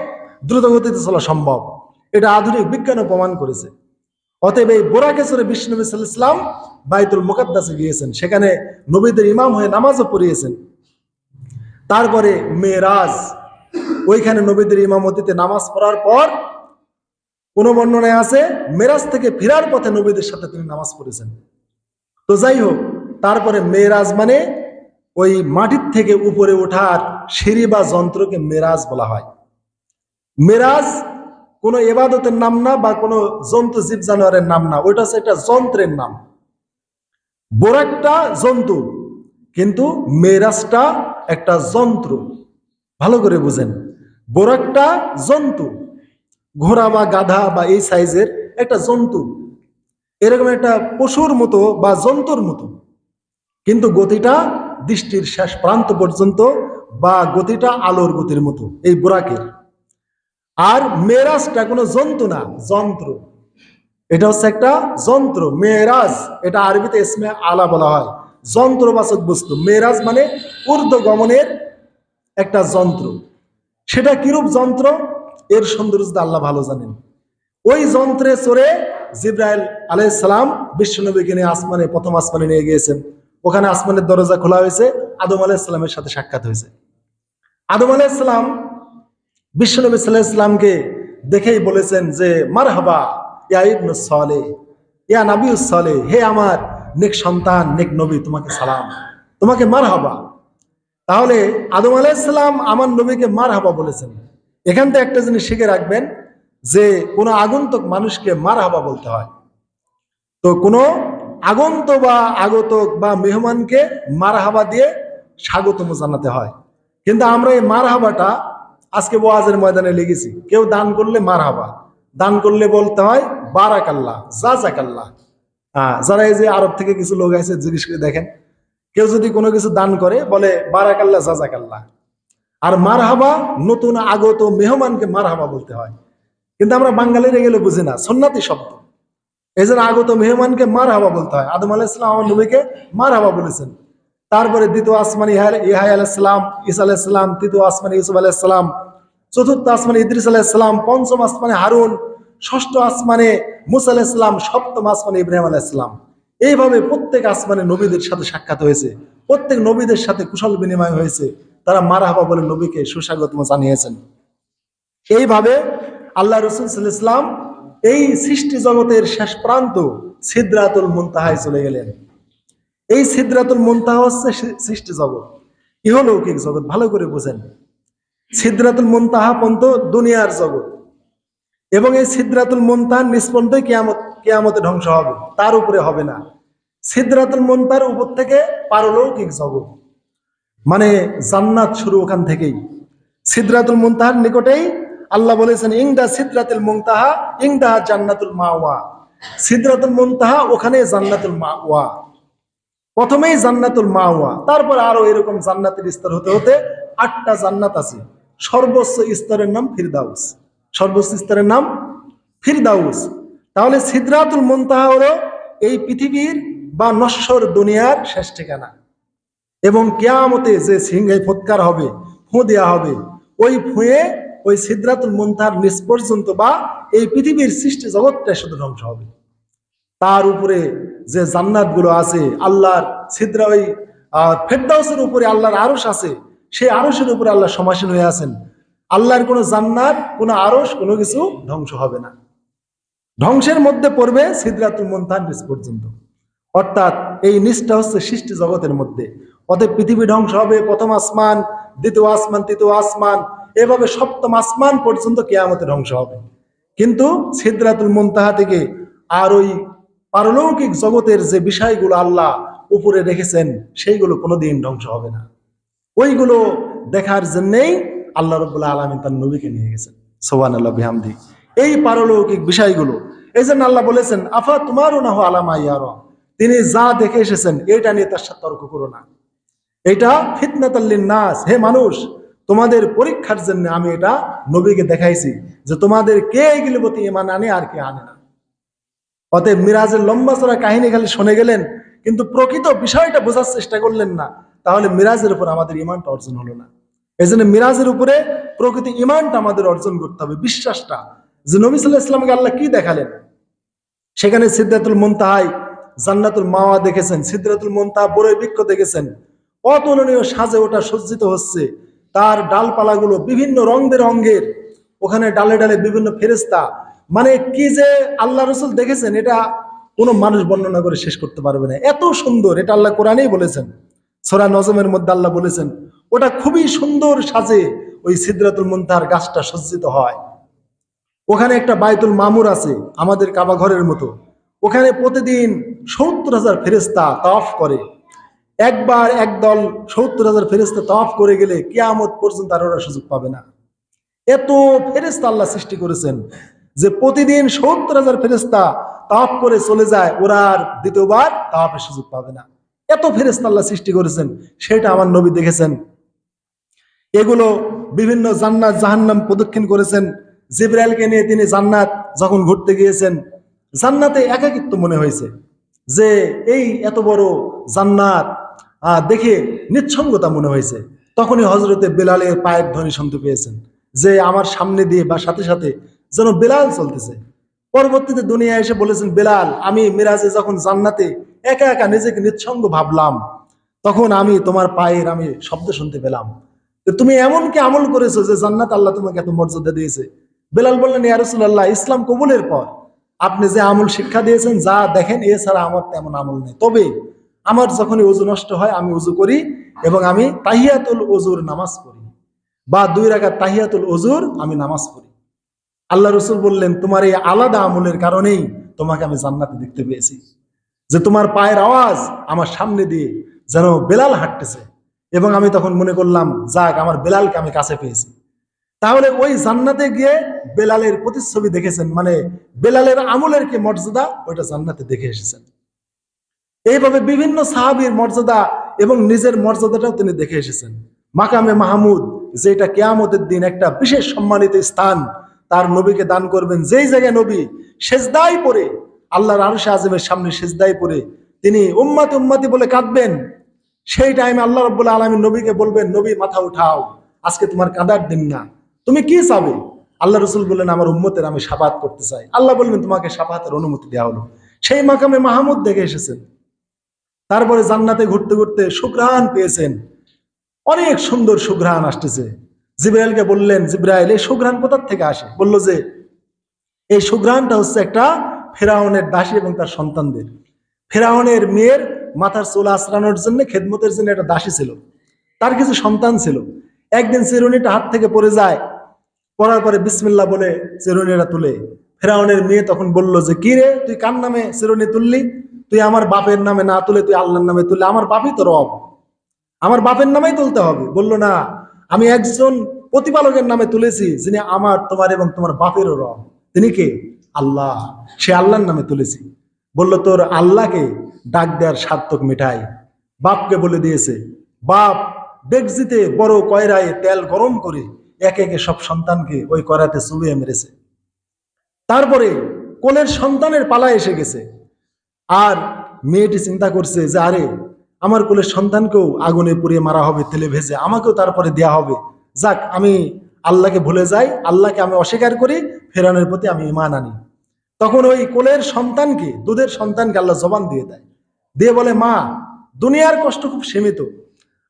দ্রুত গতিতে চলা সম্ভব, এটা আধুনিক বিজ্ঞানও প্রমাণ করেছে। অতএব এই বোরাকে চড়ে বিশ্বনবী সাল্লাল্লাহু আলাইহি ওয়াসাল্লাম বাইতুল মুকাদ্দাসে গিয়েছেন, সেখানে নবীদের ইমাম হয়ে নামাজও পড়িয়েছেন। তারপরে মেরাজ, ওইখানে নবীদের ইমামতিতে নামাজ পড়ার পর কোন বর্ণনায় আছে মেরাজ থেকে ফেরার পথে নবীদের সাথে তিনি নামাজ পড়েছেন। তো যাই হোক, তারপরে মেরাজ মানে ওই মাটির থেকে উপরে ওঠার সিঁড়ি বা যন্ত্রকে মেরাজ বলা হয়। মেরাজ কোনো ইবাদতের নাম না বা কোনো জন্তু জীব জানোয়ারের নাম না, ওইটা হচ্ছে একটা যন্ত্রের নাম। বোরাকটা জন্তু, কিন্তু মেরাজটা একটা যন্ত্র। ভালো করে বুঝেন, বোরাকটা জন্তু, ঘোড়া বা গাধা বা এই সাইজের একটা জন্তু, এরকম একটা পশুর মতো বা জন্তুর মতো, কিন্তু গতিটা দৃষ্টির শেষ প্রান্ত পর্যন্ত, বা গতিটা আলোর গতির মতো এই বোরাকের। আর মেরাজটা কোনো জন্তু না, যন্ত্র। এটা হচ্ছে একটা যন্ত্র। মেরাজ এটা আরবিতে ইসমে আলা বলা হয়, যন্ত্রবাচক বস্তু। মেরাজ মানে ঊর্ধ্ব গমনের একটা যন্ত্র। সেটা কিরূপ যন্ত্র, এর সৌন্দর্য আল্লাহ ভালো জানেন। ওই যন্ত্রে চড়ে জিবরাইল আলাইহিস সালাম বিশ্বনবীকে নিয়ে আসমানে, প্রথম আসমানে নিয়ে গিয়েছেন। ওখানে আসমানের দরজা খোলা হয়েছে, আদম আলাইহিস সালামের সাথে সাক্ষাৎ হয়েছে। আদম আলাইহিস সালাম বিশ্বনবী সাল্লাল্লাহু আলাইহি ওয়াসাল্লামকে দেখেই বলেছেন যে মারহাবা ইয়া ইবনুস সালেহ, ইয়া নাবিয়ুস সালেহ, হে আমার নেক সন্তান, নেক নবী, তোমাকে সালাম, তোমাকে মারহাবা। তাহলে আদম আলাইহিস সালাম আমার নবীকে মারহাবা বলেছেন। এখান থেকে একটা জিনিস শিখে রাখবেন যে কোনো আগন্তুক মানুষকে মারহাবা বলতে হয়। তো কোনো আগন্ত বা আগতক বা মেহমানকে মারহাবা দিয়ে স্বাগতম জানাতে হয়। কিন্তু আমরা এই মারহাবাটা আজকে ওয়াজের ময়দানে লেগেছি, কেউ দান করলে মারহাবা, দান করলে বলতে হয় বারাকাল্লাহ, জাযাকাল্লাহ। যারা এই যে আরব থেকে কিছু লোক আছে জিজ্ঞেস করে দেখেন, কেউ যদি কোনো কিছু দান করে বলে বারাকাল্লাহ, জাযাকাল্লাহ। আর মারহাবা নতুন আগত মেহমানকে মারহাবা বলতে হয়। কিন্তু আমরা বাঙালিরা গেলে বুঝি না, সুন্নাতি শব্দ। এই জন্য আগত মেহমানকে মারহাবা বলতে হয়। আদম আলাইহিস সালাম আমার নবীকে মারহাবা বলেছেন। তারপরে দ্বিতীয় আসমানে ইহা আলাইহিস সালাম, ঈসা আলাইহিস সালাম, তৃতীয় আসমানে ইউসুফ আলাইহিস সালাম, চতুর্থ আসমানে ইদ্রিস আলাইহিস সালাম, পঞ্চম আসমানে হারুন, ষষ্ঠ আসমানে মুসা আলাইহিস সালাম, সপ্তম আসমানে ইব্রাহিম আলাইহিস সালাম। এইভাবে প্রত্যেক আসমানে নবীদের সাথে সাক্ষাৎ হয়েছে, প্রত্যেক নবীদের সাথে কুশল বিনিময় হয়েছে। তারা মারহাবা বলে নবীকে সুস্বাগতম জানিয়েছেন। এইভাবে আল্লাহ রাসূল সাল্লাল্লাহু আলাইহি ওয়াসাল্লাম এই সৃষ্টি জগতের শেষ প্রান্ত সিদরাতুল মুনতাহায় চলে গেলেন। এই সিদরাতুল মুনতাহা হচ্ছে সৃষ্টি জগৎ, ইহলৌকিক জগৎ। ভালো করে বুঝেন, সিদরাতুল মুনতাহা পর্যন্ত দুনিয়ার জগৎ, এবং এই সিদরাতুল মুনতাহার নিচ পর্যন্ত কিয়ামতে ধ্বংস হবে, তার উপরে হবে না। সিদরাতুল মুনতাহার উপর থেকে পারলৌকিক জগৎ, মানে জান্নাত শুরু ওখান থেকেই। সিদরাতুল মুনতাহার নিকটেই আল্লাহ বলেছেন ইনদা সিদরাতুল মুনতাহা ইনদাহা জান্নাতুল মাওয়া। সিদরাতুল মুনতাহা ওখানে জান্নাতুল মাওয়া, প্রথমেই জান্নাতুল মাওয়া, তারপর আরো এরকম জান্নাতের স্তর হতে হতে 8টা জান্নাত আছে। সর্বোচ্চ স্তরের নাম ফিরদাউস, সর্বোচ্চ স্তরের নাম ফিরদাউস। তাহলে সিদরাতুল মুনতাহা হলো এই পৃথিবীর বা নশ্বর দুনিয়ার শেষ ঠিকানা। এবং কিয়ামতে যে সিংহায় ফুৎকার হবে, ফু দেওয়া হবে, ওই ফুঁয়ে ওই সিদরাতুল মুনতাহার নিচ পর্যন্ত বা এই পৃথিবীর সৃষ্টি জগৎটা শুধু ধ্বংস হবে। তার উপরে যে জান্নাত গুলো আছে, আল্লাহর সিদরা ওই ফেরদাউসের উপরে আল্লাহর আরশ আছে, সেই আরশের উপরে আল্লাহ সমাসীন হয়ে আছেন। আল্লাহর কোনো জান্নাত, কোনো আরশ, কোনো কিছু ধ্বংস হবে না। ধ্বংসের মধ্যে পড়বে সিদরাতুল মুনতাহার নিচ পর্যন্ত, অর্থাৎ এই নিচটা হচ্ছে সৃষ্টি জগতের মধ্যে। অতএব পৃথিবী ধ্বংস হবে, প্রথম আসমান, দ্বিতীয় আসমান, তৃতীয় আসমান, এভাবে সপ্তম আসমান পর্যন্ত কিয়ামতে ধ্বংস হবে। কিন্তু সিদরাতুল মুনতাহা থেকে আর ওই পারলৌকিক জগতের যে বিষয়গুলো আল্লাহ উপরে রেখেছেন সেইগুলো কোনোদিন ধ্বংস হবে না। ওইগুলো দেখার জন্যেই আল্লাহ রাব্বুল আলামিন তার নবীকে নিয়ে গেছেন, সুবহানাল্লাহ বিহামদি। এই পারলৌকিক বিষয়গুলো এই জন্য আল্লাহ বলেছেন আফা তুমারুনাহু আলা মা ইয়ারা, তিনি যা দেখে এসেছেন এটা নিয়ে তার সাথে তর্ক করো না। এটা ফিতনাতাল লিন্নাস, হে মানুষ, তোমাদের পরীক্ষার জন্য আমি এটা নবীকে দেখাইছি যে তোমাদের কে এগুলো প্রতি ঈমান আনে আর কে আনে না। অতএব মিরাজের লম্বা চড়া কাহিনী খালি শুনে গেলেন, কিন্তু প্রকৃত বিষয়টা বোঝার চেষ্টা করলেন না, তাহলে মিরাজের উপর আমাদের ঈমানটা অর্জন হলো না। এই জন্য মিরাজের উপরে প্রকৃত ঈমানটা আমাদের অর্জন করতে হবে, বিশ্বাসটা যে নবী সাল্লাল্লাহু আলাইহি ওয়াসাল্লামকে আল্লাহ কি দেখালেন। সেখানে সিদরাতুল মুনতাহায় জান্নাতুল মাওয়া দেখেছেন, সিদরাতুল মুনতাহা বড়ই বৃক্ষ দেখেছেন, অতুলনীয় সাজে ওটা সজ্জিত হচ্ছে। তার ডালপালাগুলো বিভিন্ন রং বেরঙের, ওখানে ডালে ডালে বিভিন্ন ফেরেশতা, মানে কি যে আল্লাহ রাসূল দেখেছেন এটা কোনো মানুষ বর্ণনা করে শেষ করতে পারবে না। এত সুন্দর, এটা আল্লাহ কোরআনেই বলেছেন, সূরা নজমের মধ্যে আল্লাহ বলেছেন ওটা খুবই সুন্দর সাজে ওই সিদরাতুল মুনতাহার গাছটা সজ্জিত হয়। ওখানে একটা বাইতুল মামুর আছে আমাদের কাবা ঘরের মতো, ওখানে প্রতিদিন 70,000 ফেরেশতা তাওয়াফ করে। একবার একদল 70,000 ফেরেশতা তাওয়াফ করে গেলে কিয়ামত পর্যন্ত আর ওরা সুযোগ পাবে না। এত ফেরেশতা আল্লাহ সৃষ্টি করেছেন যে প্রতিদিন 70,000 ফেরেশতা তাওয়াফ করে চলে যায়, ওরা আর দ্বিতীয়বার তাওয়াফের সুযোগ পাবে না। এত ফেরেশতা আল্লাহ সৃষ্টি করেছেন, সেটা আমার নবী দেখেছেন। এগুলো বিভিন্ন জান্নাত জাহান্নাম প্রদক্ষিণ করেছেন। জিবরাইলকে নিয়ে তিনি জান্নাত যখন ঘুরতে গিয়েছেন, জান্নাতে একাকিত্ব মনে হয়েছে যে এই এত বড় জান্নাত দেখে নিঃসঙ্গতা মনে হয়েছে। তখনই হযরতে বেলালের পায়ের ধ্বনি শুনতে পেয়েছেন যে আমার সামনে দিয়ে বা সাথে সাথে যেন বেলাল চলতেছে। পরবর্তীতে দুনিয়ায় এসে বলেছেন, বেলাল, আমি মিরাজে যখন জান্নাতে একা একা নিজেকে নিঃসঙ্গ ভাবলাম, তখন আমি তোমার পায়ের আমি শব্দ শুনতে পেলাম। তুমি এমন কি আমল করেছো যে জান্নাত আল্লাহ তোমাকে এত মর্যাদা দিয়েছে? বেলাল বললেন, ইয়া রাসূলুল্লাহ, ইসলাম কবুলের পর আপনি যে আমল শিক্ষা দিয়েছেন, যা দেখেন এছাড়া আমার তেমন আমল নেই। তবে আমার যখনই ওযু নষ্ট হয় আমি ওযু করি এবং আমি তাহিয়াতুল ওযুর নামাজ পড়ি, বা 2 রাকাত তাহিয়াতুল ওযুর আমি নামাজ পড়ি। আল্লাহ রাসূল বললেন, তোমার এই আলাদা আমলের কারণেই তোমাকে আমি জান্নাতে দেখতে পেয়েছি, যে তোমার পায়ের আওয়াজ আমার সামনে দিয়ে যেন বেলাল হাঁটতেছে, এবং আমি তখন মনে করলাম যাক আমার বেলালকে আমি কাছে পেয়েছি। তাহলে ওই জান্নাতে গিয়ে বেলালের প্রতিচ্ছবি দেখেছেন, মানে বেলালের আমলের কি মর্যাদা ওইটা জান্নাতে দেখে এসেছেন। এইভাবে বিভিন্ন সাহাবীর মর্যাদা এবং নিজের মর্যাদাটাও তিনি দেখে এসেছেন। মাকামে মাহমুদ, যেটা কিয়ামতের দিন একটা বিশেষ সম্মানিত স্থান তার নবীকে দান করবেন, যেই জায়গায় নবী সেজদায় পড়ে আল্লাহর আরশে আযমের সামনে সেজদায় পড়ে তিনি উম্মতি উম্মতি বলে কাঁদবেন। সেই টাইমে আল্লাহ রাব্বুল আলামিন নবীকে বলবেন, নবী মাথা উঠাও, আজকে তোমার কাঁদার দিন না, তুমি কি চাবে? আল্লাহ রাসূল বললেন, আমার উম্মতের আমি শাফাত করতে চাই। আল্লাহ বলবেন, তোমাকে শাফাতের অনুমতি দেওয়া হলো। সেই মাকামে মাহমুদ দেখে এসেছেন। তারপরে জান্নাতে ঘুরতে ঘুরতে সুঘ্রাণ পেয়েছেন, অনেক সুন্দর সুঘ্রাণ আসতেছে। জিবরাইলকে বললেন, জিবরাইল এই সুঘ্রাণ কোথা থেকে আসে? বলল যে এই সুঘ্রাণটা হচ্ছে একটা ফেরাউনের দাসী এবং তার সন্তানদের। ফেরাউনের মেয়ের মাথার চুল আঁচড়ানোর জন্য, খেদমতের জন্য একটা দাসী ছিল, তার কিছু সন্তান ছিল। একদিন চিরুনিটা হাত থেকে পড়ে যায়, পড়ার পরে বিসমিল্লাহ বলে চিরুনিটা তুলে। ফেরাউনের মেয়ে তখন বলল যে কি রে, তুই কার নামে চিরুনি তুললি? তুই আমার বাপের নামে না তুলে তুই আল্লাহর নামে তুললে, আমার বাপই তো রব, আমার বাপের নামেই তুলতে হবে। বলল না, আমি একজন প্রতিপালকের নামে তুলেছি, যিনি আমার, তোমার এবং তোমার বাপেরও রব। তিনি কে? আল্লাহ। সে আল্লাহর নামে তুলেছি। বলল তোর আল্লাহকে ডাক দেওয়ার সার্থক মিঠাই। বাপকে বলে দিয়েছে। বাপ ডেকজিতে বড় কয়রায় তেল গরম করে একে একে সব সন্তানকে ওই কয়রাতে চুবিয়ে মেরেছে। তারপরে কোলের সন্তানের পালা এসে গেছে, আর মেয়েটি চিন্তা করছে যে আরে আমার কোলের সন্তানকেও আগুনে পুড়িয়ে মারা হবে, তেলে ভেজে, আমাকেও তারপরে দেয়া হবে। যাক, আমি আল্লাহকে ভুলে যাই, আল্লাহকে আমি অস্বীকার করি, ফেরাউনের প্রতি আমি ঈমান আনি। তখন ওই কোলের সন্তানকে, দুধের সন্তানকে আল্লাহ জবান দিয়ে দেয়, দিয়ে বলে, মা, দুনিয়ার কষ্ট খুব সীমিত,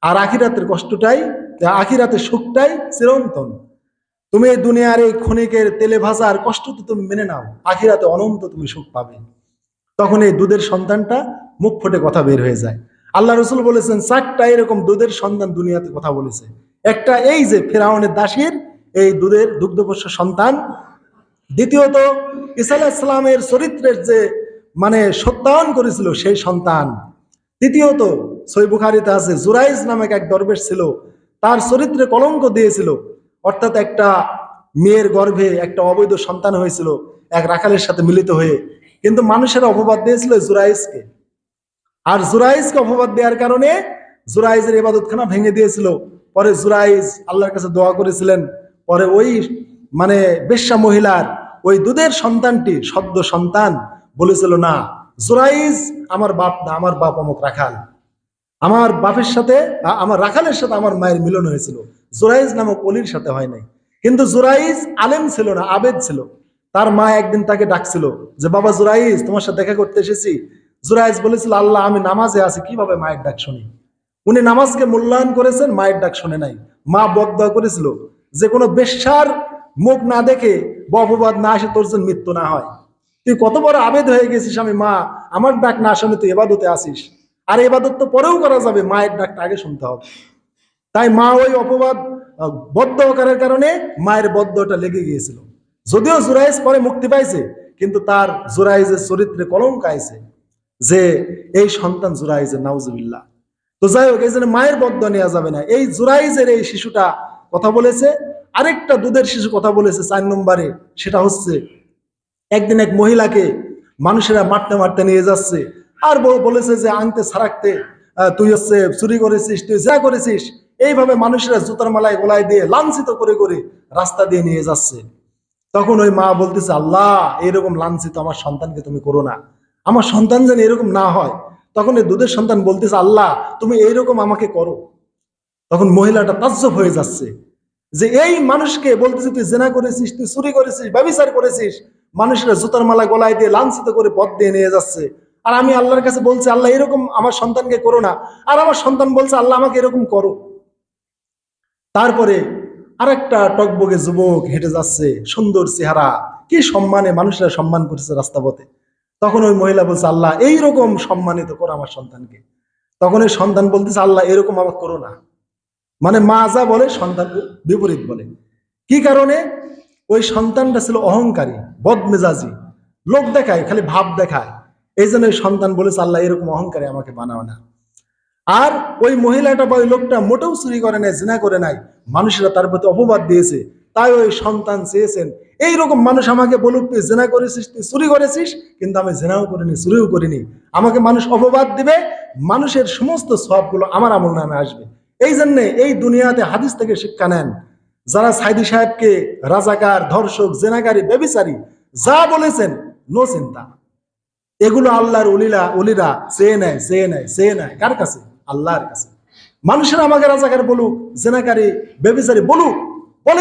আর আখিরাতের কষ্টটাই, আখিরাতের সুখটাই চিরন্তন। তুমি এই দুনিয়ার এই ক্ষণিকের তেলে ভাজার কষ্ট তো তুমি মেনে নাও, আখিরাতে অনন্ত তুমি সুখ পাবে। তখন এই দুধের সন্তানটা মুখ ফুটে কথা বের হয়ে যায়। আল্লাহ রাসূল বলেছেন 4টা এরকম দুধের সন্তান দুনিয়াতে কথা বলেছে। একটা এই যে ফেরাউনের দাসীর এই দুধের দুগ্ধপোষ্য সন্তান, দ্বিতীয়ত ঈসা আলাইহিস সালামের চরিত্রের যে মানে সত্যায়ন করেছিল সেই সন্তান, তৃতীয়ত সহিহ বুখারীতে আছে জুরাইজ নামক এক দরবেশ ছিল, তার চরিত্রে কলঙ্ক দিয়েছিল। অর্থাৎ একটা মেয়ের গর্ভে একটা অবৈধ সন্তান হয়েছিল এক রাখালের সাথে মিলিত হয়ে, কিন্তু মানুষেরা অপবাদ দিয়েছিল জুরাইজকে। আর জুরাইজকে অপবাদ দেওয়ার কারণে জুরাইজের ইবাদতখানা ভেঙে দিয়েছিল। পরে জুরাইজ আল্লাহর কাছে দোয়া করেছিলেন। পরে ওই মানে বেশ্যা মহিলার ওই দুধের সন্তানটি, সদ্য সন্তান, বলেছিল না, জুরাইজ আমার বাপ না, আমার বাপ অমুক রাখাল, আমার বাপের সাথে, আমার রাখালের সাথে আমার মায়ের মিলন হয়েছিল, জুরাইজ নামক অলির সাথে হয় নাই। কিন্তু জুরাইজ আলেম ছিল না, আবেদ ছিল। তার মা একদিন তাকে ডাকছিল যে বাবা জুরাইজ, তোমার সাথে দেখা করতে এসেছি। জুরাইজ বলেছিল, আল্লাহ, আমি নামাজে আছি, কিভাবে মায়ের ডাক শুনি? উনি নামাজকে মূল্যায়ন করেছেন, মায়ের ডাক শুনে নাই। মা বদদোয়া করেছিল যে কোনো বেশ্যার মুখ না দেখে বা অপবাদ না আসে তোর জন্য মৃত্যু না হয়। তুই কত বড় আবেদ হয়ে গেছিস, আমি মা, আমার ডাক না শুনে তুই এবাদতে আসিস। আর এবাদত তো পরেও করা যাবে, মায়ের ডাকটা আগে শুনতে হবে। তাই মা ওই অপবাদ বদদোয়া করার কারণে মায়ের বদদোয়াটা লেগে গিয়েছিল। যদিও জুরাইজ পরে মুক্তি পাইছে, কিন্তু তার জুরাইজের চরিত্রে কলঙ্ক আইছে যে এই সন্তান জুরাইজের, নাউজুবিল্লাহ। তো যাই হোক, এই জন্য মায়ের বদদোয়া নেওয়া যাবে না। এই জুরাইজের এই শিশুটা কথা বলেছে। আরেকটা দুধের শিশু কথা বলেছে 4 নম্বরে, সেটা হচ্ছে একদিন এক মহিলাকে মানুষেরা মারতে মারতে নিয়ে যাচ্ছে, আর বলেছে যে আনতে সারাকতে, তুই হচ্ছে চুরি করেছিস, তুই যা করেছিস। এইভাবে মানুষেরা জুতার মালায় গোলায় দিয়ে লাঞ্ছিত করে করে রাস্তা দিয়ে নিয়ে যাচ্ছে। তখন ওই মা বলতেছে, আল্লাহ, এরকম লাঞ্ছিত আমার সন্তানকে তুমি করো না, আমার সন্তান যেন এরকম না হয়। তখন এই দুধের সন্তান বলতেছে, আল্লাহ, তুমি এইরকম আমাকে করো। তখন মহিলাটা তাজ্জব হয়ে যাচ্ছে যে এই মানুষকে বলতেছে তুই জেনা করেছিস, তুই চুরি করেছিস, ব্যভিচার করেছিস, মানুষেরা জুতার মালা গলায় দিয়ে লাঞ্ছিত করে পথ দিয়ে নিয়ে যাচ্ছে, আর আমি আল্লাহর কাছে বলছি, আল্লাহ, এরকম আমার সন্তানকে করো না। আর আমার সন্তান বলছে, আল্লাহ, আমাকে এরকম করো। তারপরে আরেকটা টকবগে যুবক হেঁটে যাচ্ছে, সুন্দর চেহারা, কি সম্মানে মানুষরা সম্মান করছে রাস্তা পথে। তখন ওই মহিলা বলছে, আল্লাহ, এইরকম সম্মানিত করো আমার সন্তানকে। তখন ওই সন্তান বলতেছে, আল্লাহ, এরকম আমাকে করো না। মানে মা যা বলে সন্তান বিপরীত বলে। কি কারণে? ওই সন্তানটা ছিল অহংকারী, বদমেজাজি, লোক দেখায়, খালি ভাব দেখায়। এই জন্য সন্তান বলেছে আল্লাহ এরকম অহংকারে আমাকে বানাও না। আর ওই মহিলাটা বা ওই লোকটা মোটেও চুরি করে নাই, জিনা করে নাই, মানুষেরা তার প্রতি অপবাদ দিয়েছে, তাই ওই সন্তান চেয়েছেন এইরকম মানুষ আমাকে বলুক তুই জেনা করেছিস, তুই চুরি করেছিস, কিন্তু আমি জেনাও করিনি, চুরিও করিনি। আমাকে মানুষ অপবাদ দিবে, মানুষের সমস্ত সবগুলো আমার আমল নামে আসবে। এই জন্যে এই দুনিয়াতে হাদিস থেকে শিক্ষা নেন, যারা সাইদি সাহেবকে রাজাকার, ধর্ষক, জেনাকারী, ব্যভিচারী যা বলেছেন, নো চিন্তা। এগুলো আল্লাহর অলিরা চেয়ে নেয় কার কাছে? আল্লাহর কাছে। মানুষেরা আমাকে রাজাকার বলুক, জেনাকারী, ব্যভিচারী বলুক,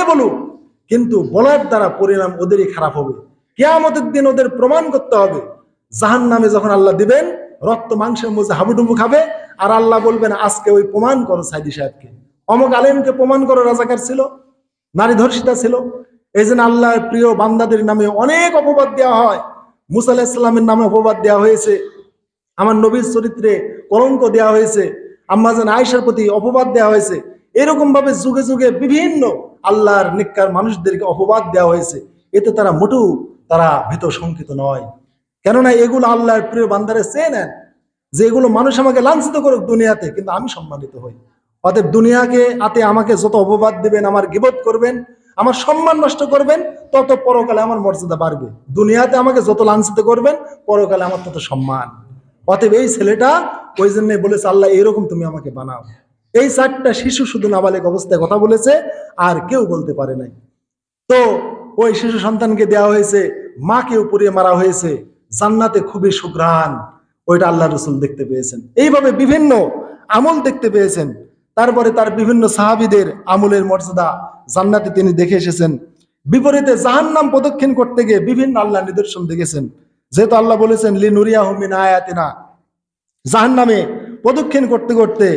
বলুক, কিন্তু বলার দ্বারা পরিণাম ওদেরই খারাপ হবে। কিয়ামতের দিন ওদের প্রমাণ করতে হবে। জাহান্নামে যখন আল্লাহ দিবেন, রক্ত মাংসের মধ্যে হাবুডুবু খাবে, আর আল্লাহ বলবেন আজকে ওই প্রমাণ করো সাইদি সাহেবকে, অমুক আলেমকে প্রমাণ করো রাজাকার ছিল, নারী ধর্ষিতা ছিল। এই জন্য আল্লাহর প্রিয় বান্দাদের নামে অনেক অপবাদ দেওয়া হয়। মুসা আলাইহিস সালামের নামে অপবাদ দেওয়া হয়েছে, আমার নবীর চরিত্রে কলঙ্ক দেওয়া হয়েছে, আম্মা জান আয়েশার প্রতি অপবাদ দেওয়া হয়েছে। এরকম ভাবে যুগে যুগে বিভিন্ন আল্লাহর নেককার মানুষদেরকে অপবাদ দেওয়া হয়েছে। এতে তারা মোটেও তারা ভীত শঙ্কিত নয়, কেননা এগুলো আল্লাহর প্রিয় বান্দারে চেয়ে নেন যে এগুলো মানুষ আমাকে লাঞ্ছিত করুক দুনিয়াতে, কিন্তু আমি সম্মানিত হই। অতএব দুনিয়াকে আতে আমাকে যত অপবাদ দিবেন, আমার গীবত করবেন, আমার সম্মান নষ্ট করবেন, তত পরকালে আমার মর্যাদা বাড়বে। দুনিয়াতে আমাকে যত লাঞ্ছিত করবেন, পরকালে আমার তত সম্মান। অতএব এই ছেলেটা ওই জন্য বলেছে আল্লাহ এরকম তুমি আমাকে বানাও। এই 4টা শিশু শুধু নাবালিক অবস্থায় কথা বলেছে, আর কেউ বলতে পারে নাই। তো ওই শিশু সন্তানকে দেওয়া হয়েছে, মাকে পুড়িয়ে মারা হয়েছে, জান্নাতে খুবই সুঘ্রাণ, ওইটা আল্লাহ রসুল দেখতে পেয়েছেন। এইভাবে বিভিন্ন আমল দেখতে পেয়েছেন। তারপরে তার বিভিন্ন সাহাবীদের আমলের মর্যাদা জান্নাতে তিনি দেখে এসেছেন। বিপরীতে জাহান্নাম প্রদক্ষিণ করতে গিয়ে বিভিন্ন আল্লাহ নিদর্শন দেখেছেন। যেহেতু আল্লাহ বলেছেন লিনুরিয়াহু মিন আয়াতিনা, জাহান্নামে প্রদক্ষিণ করতে করতে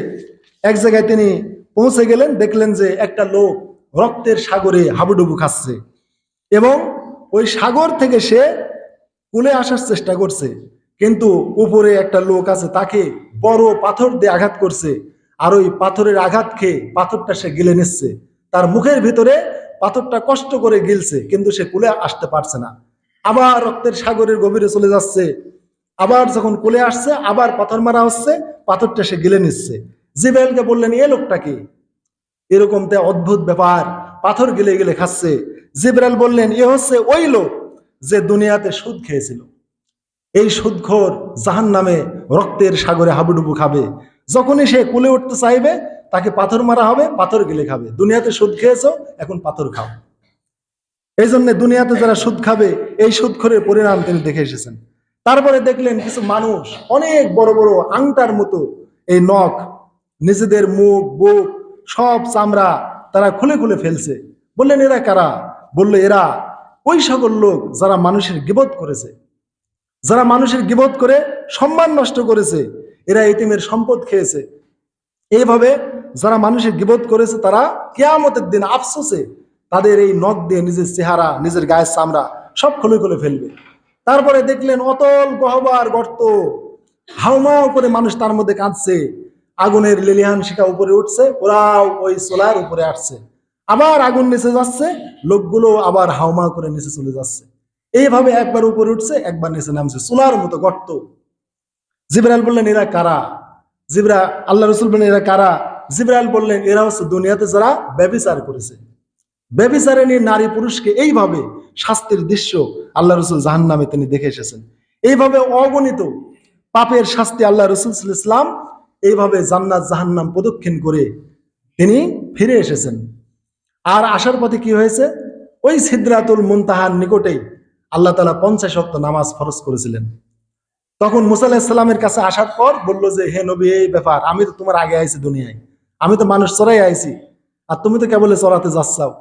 এক জায়গায় তিনি পৌঁছে গেলেন, দেখলেন যে একটা লোক রক্তের সাগরে হাবুডুবু খাচ্ছে, এবং ওই সাগর থেকে সে কুলে আসার চেষ্টা করছে, কিন্তু উপরে একটা লোক আছে, তাকে বড় পাথর দিয়ে আঘাত করছে, আর ওই পাথরের আঘাত খেয়ে পাথরটা সে গিলে নিচ্ছে। তার মুখের ভিতরে পাথরটা কষ্ট করে গিলছে, কিন্তু সে কুলে আসতে পারছে না। আবার রক্তের সাগরের গভীরে চলে যাচ্ছে, আবার যখন কুলে আসছে আবার পাথর মারা হচ্ছে, পাথরটা সে গিলে নিচ্ছে। জিবরাইলকে বললেন এ লোকটাকে, এরকম তে অদ্ভুত ব্যাপার, পাথর গিলে গিলে খাচ্ছে। জিবরাইল বললেন এ হচ্ছে ওই লোক যে দুনিয়াতে সুদ খেয়েছিল। এই সুদখোর জাহান্নামে রক্তের সাগরে হাবুডুবু খাবে। যখনই সে কুলে উঠতে চাইবে, তাকে পাথর মারা হবে, পাথর গিলে খাবে। দুনিয়াতে সুদ খেয়েছো, এখন পাথর খাও। এই জন্য দুনিয়াতে যারা সুদ খাবে, এই সুদখোরের পরিণাম তিনি দেখে এসেছেন। তারপরে দেখলেন কিছু মানুষ অনেক বড় বড় আংটার মতো এই নখ, নিজেদের মুখ, বুক, সব চামড়া তারা খুলে খুলে ফেলছে। বললেন এরা কারা? বললো এরা ওই সকল লোক যারা মানুষের গীবত করেছে, যারা মানুষের গীবত করে সম্মান নষ্ট করেছে, এরা এতিমের সম্পদ খেয়েছে। এইভাবে যারা মানুষের গীবত করেছে, তারা কিয়ামতের দিন আফসোসে তাদের এই নখ দিয়ে নিজের চেহারা, নিজের গায়ের চামড়া সব খুলে খুলে ফেলবে। তারপরে দেখলেন অতল গহ্বর গর্ত, হাউমাউ করে মানুষ তার মধ্যে কাঁদছে। আগুনের লেলিহান শিখা উপরে উঠছে, ওরাও ওই চোলার উপরে আসছে, আবার আগুন নিচে যাচ্ছে, লোকগুলো আবার হাউমাউ করে নিচে চলে যাচ্ছে। এইভাবে একবার উপরে উঠছে, একবার নিচে নামছে, চুলার মতো গর্ত। জিবরাইল বললেন এরা কারা? আল্লাহ রসুল বললেন এরা কারা? জিবরাইল বললেন এরা হচ্ছে দুনিয়াতে যারা ব্যভিচার করেছে। ব্যভিচারিণী নারী পুরুষকে এইভাবে শাস্তির দৃশ্য আল্লাহ রসুল জাহান্নামে তিনি দেখে এসেছেন। এইভাবে অগণিত পাপের শাস্তি আল্লাহ রসুল সাল্লাল্লাহু আলাইহি ওয়াসাল্লাম এইভাবে জান্নাত জাহান্নাম প্রদক্ষিণ করে তিনি ফিরে এসেছেন। আর আসার পথে কি হয়েছে? ওই সিদরাতুল মুনতাহার নিকটেই আল্লাহ তাআলা 50 ওয়াক্ত নামাজ ফরজ করেছিলেন। তখন মুসা আলাইহিস সালামের কাছে আসার পর বলল যে হে নবী, এই ব্যাপার, আমি তো তোমার আগে আইছি দুনিয়ায়, আমি তো মানুষ চড়াই আইছি, আর তুমি তো কেবল চড়াতে যাচ্ছাও।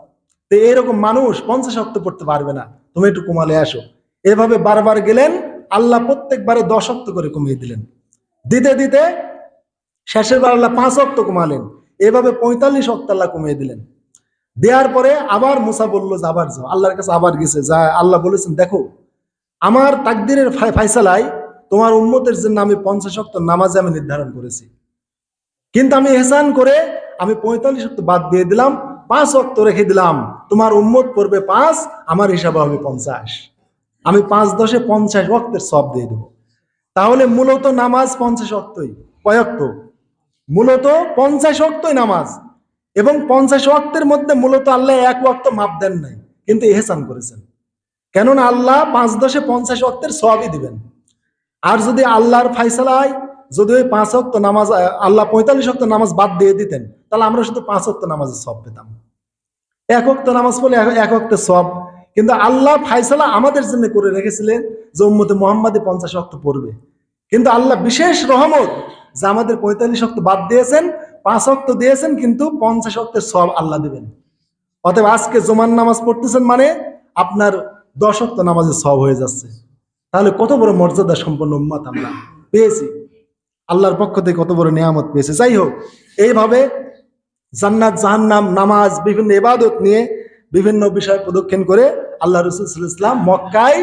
তো এইরকম মানুষ 50 ওয়াক্ত পড়তে পারবে না, তুমি একটু কমালে আসো। এভাবে বারবার গেলেন, আল্লাহ প্রত্যেকবারে 10 ওয়াক্ত করে কমিয়ে দিলেন। দিতে দিতে শেষের বার আল্লাহ 5 ওয়াক্ত কমালেন। এভাবে 45 ওয়াক্ত আল্লাহ কমিয়ে দিলেন। দেওয়ার পরে আবার মুসা বললো যে আবার যাও, আল্লাহর কাছে আবার গেছে। যা আল্লাহ বলেছেন দেখো, আমার তাকদীরের ফায়সালায় তোমার উম্মতের জন্য আমি 50 ওয়াক্ত নামাজ আমি নির্ধারণ করেছি, কিন্তু আমি ইহসান করে আমি 45 ওয়াক্ত বাদ দিয়ে দিলাম, 5 ওয়াক্ত রেখে দিলাম। তোমার উম্মত পড়বে 5, আমার হিসাবে হবে 50। আমি 5-10-এ 50 ওয়াক্তের সওয়াব দিয়ে দেব। তাহলে মূলত নামাজ 50 ওয়াক্তই। কয় ওয়াক্ত? মূলত 50 ওয়াক্তই নামাজ, এবং 50 ওয়াক্তের মধ্যে মূলত আল্লাহ 1 ওয়াক্ত মাপ দেন নাই, কিন্তু ইহসান করেছেন। কেননা আল্লাহ 5-10-এ 50 ওয়াক্তের সওয়াবই দিবেন। আর যদি আল্লাহর ফায়সালায় যদি ওই 5 ওয়াক্ত নামাজ আল্লাহ 45 ওয়াক্ত নামাজ বাদ দিয়ে দিতেন, তাহলে আমরা শুধু 5 ওয়াক্ত নামাজের সওয়াব পেতাম। 1 ওয়াক্ত নামাজ পড়লে 1 ওয়াক্তের সওয়াব। কিন্তু আল্লাহ ফায়সালা আমাদের জন্য করে রেখেছিলেন যে উম্মতে মুহাম্মাদি 50 ওয়াক্ত পড়বে। কিন্তু আল্লাহ বিশেষ রহমত যে আমাদের 45 ওয়াক্ত বাদ দিয়েছেন, 5 ওয়াক্ত দিয়েছেন, কিন্তু 50 ওয়াক্তের সওয়াব আল্লাহ দিবেন। অতএব আজকে জুমার নামাজ পড়তেছেন মানে আপনার 10 ওয়াক্ত নামাজের সওয়াব হয়ে যাচ্ছে। তাহলে কত বড় মর্যাদা সম্পন্ন উম্মত আমরা পেয়েছি, আল্লাহর পক্ষ থেকে কত বড় নিয়ামত পেয়েছে। যাই হোক, এইভাবে জান্নাত জাহান্নাম, নামাজ, বিভিন্ন ইবাদত নিয়ে বিভিন্ন বিষয় প্রদক্ষিণ করে আল্লাহ রাসূল সাল্লাল্লাহু আলাইহি ওয়াসাল্লাম মক্কায়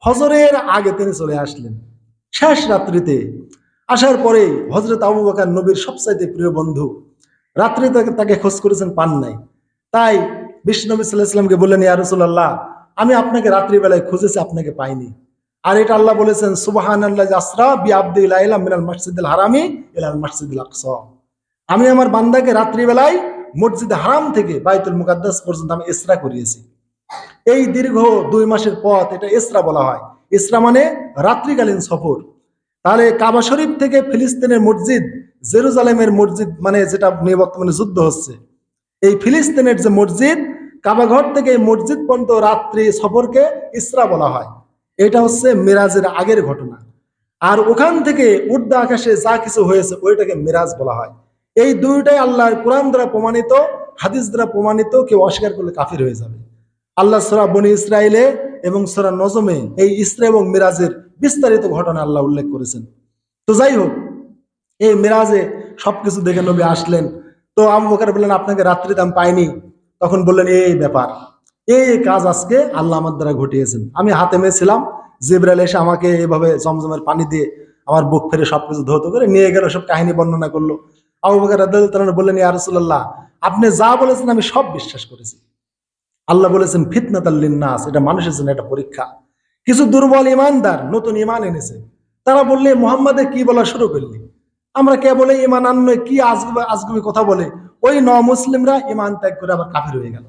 ফজরের আগে তিনি চলে আসলেন। শেষ রাত্রিতে আসার পরে হযরত আবু বকর নবীর সবচাইতে প্রিয় বন্ধু, রাত্রে তাকে খোঁজ করেছেন, পান নাই। তাই বিশ্বনবী সাল্লাল্লাহু আলাইহি ওয়াসাল্লামকে বললেন, ইয়া রাসূলুল্লাহ, আমি আপনাকে রাত্রিবেলায় খুঁজেছি, আপনাকে পাইনি। আর এটা আল্লাহ বলেছেন, সুবহানাল্লাযী আসরা বিআবদিহি লাইলাম মিনাল মাসজিদিল হারামি ইলাল মাসজিদিল আকসা। আমি আমার বান্দাকে রাত্রিবেলায় মসজিদ হারাম থেকে বাইতুল মুকাদ্দাস পর্যন্ত আমি ইসরা করিয়েছি। এই দীর্ঘ 2 মাসের পথ, এটা ইসরা বলা হয়। ইসরা মানে রাত্রিকালীন সফর। তাহলে কাবা শরীফ থেকে ফিলিস্তিনের মসজিদ, জেরুজালেমের মসজিদ, মানে যেটা নিয়ে বর্তমানে যুদ্ধ হচ্ছে, এই ফিলিস্তিনের যে মসজিদ, কাবাঘর থেকে এই মসজিদ পর্যন্ত রাত্রি সফরকে ইসরা বলা হয়। এটা হচ্ছে মিরাজের আগের ঘটনা। আর ওখান থেকে ঊর্ধ্ব আকাশে যা কিছু হয়েছে ওইটাকে মিরাজ বলা হয়। এই দুইটাই আল্লাহর কোরআন দ্বারা প্রমাণিত, হাদিস দ্বারা প্রমাণিত। কেউ অস্বীকার করলে কাফির হয়ে যাবে। আল্লাহ সূরা বনী ইসরাইলে এবং সূরা নজমে এই ইসরা এবং মিরাজের বিস্তারিত ঘটনা আল্লাহ উল্লেখ করেছেন। তো যাই হোক, এই মিরাজে সবকিছু দেখে নবী আসলেন। তো আবু বকর বললেন, আপনাকে রাত্রিতে আমি পাইনি। তখন বললেন, এই ব্যাপার, এই কাজ আজকে আল্লাহ আমার দ্বারা ঘটিয়েছেন। আমি হাতেমে ছিলাম, জিবরাইল এসে আমাকে এইভাবে জমজমের পানি দিয়ে আমার বুক ফেরে সবকিছু ধৌত করে নিয়ে গেল, সব কাহিনী বর্ণনা করলো। আবু বকর রাদিয়াল্লাহু তাআলা বললেন, ইয়া রাসূলুল্লাহ, আপনি যা বলেছেন আমি সব বিশ্বাস করেছি। আল্লাহ বলেছেন, ফিতনাতাল লিন্নাস, এটা মানুষের জন্য একটা পরীক্ষা। কিছু দুর্বল ইমানদার নতুন ইমান এনেছে, তারা বললে, মুহাম্মাদে কি বলা শুরু করলি? আমরা কে বলে ইমান আনলে কি আজগুবি কথা বলে, ওই মুসলিমরা ইমান ত্যাগ করে আবার কাফির হয়ে গেল।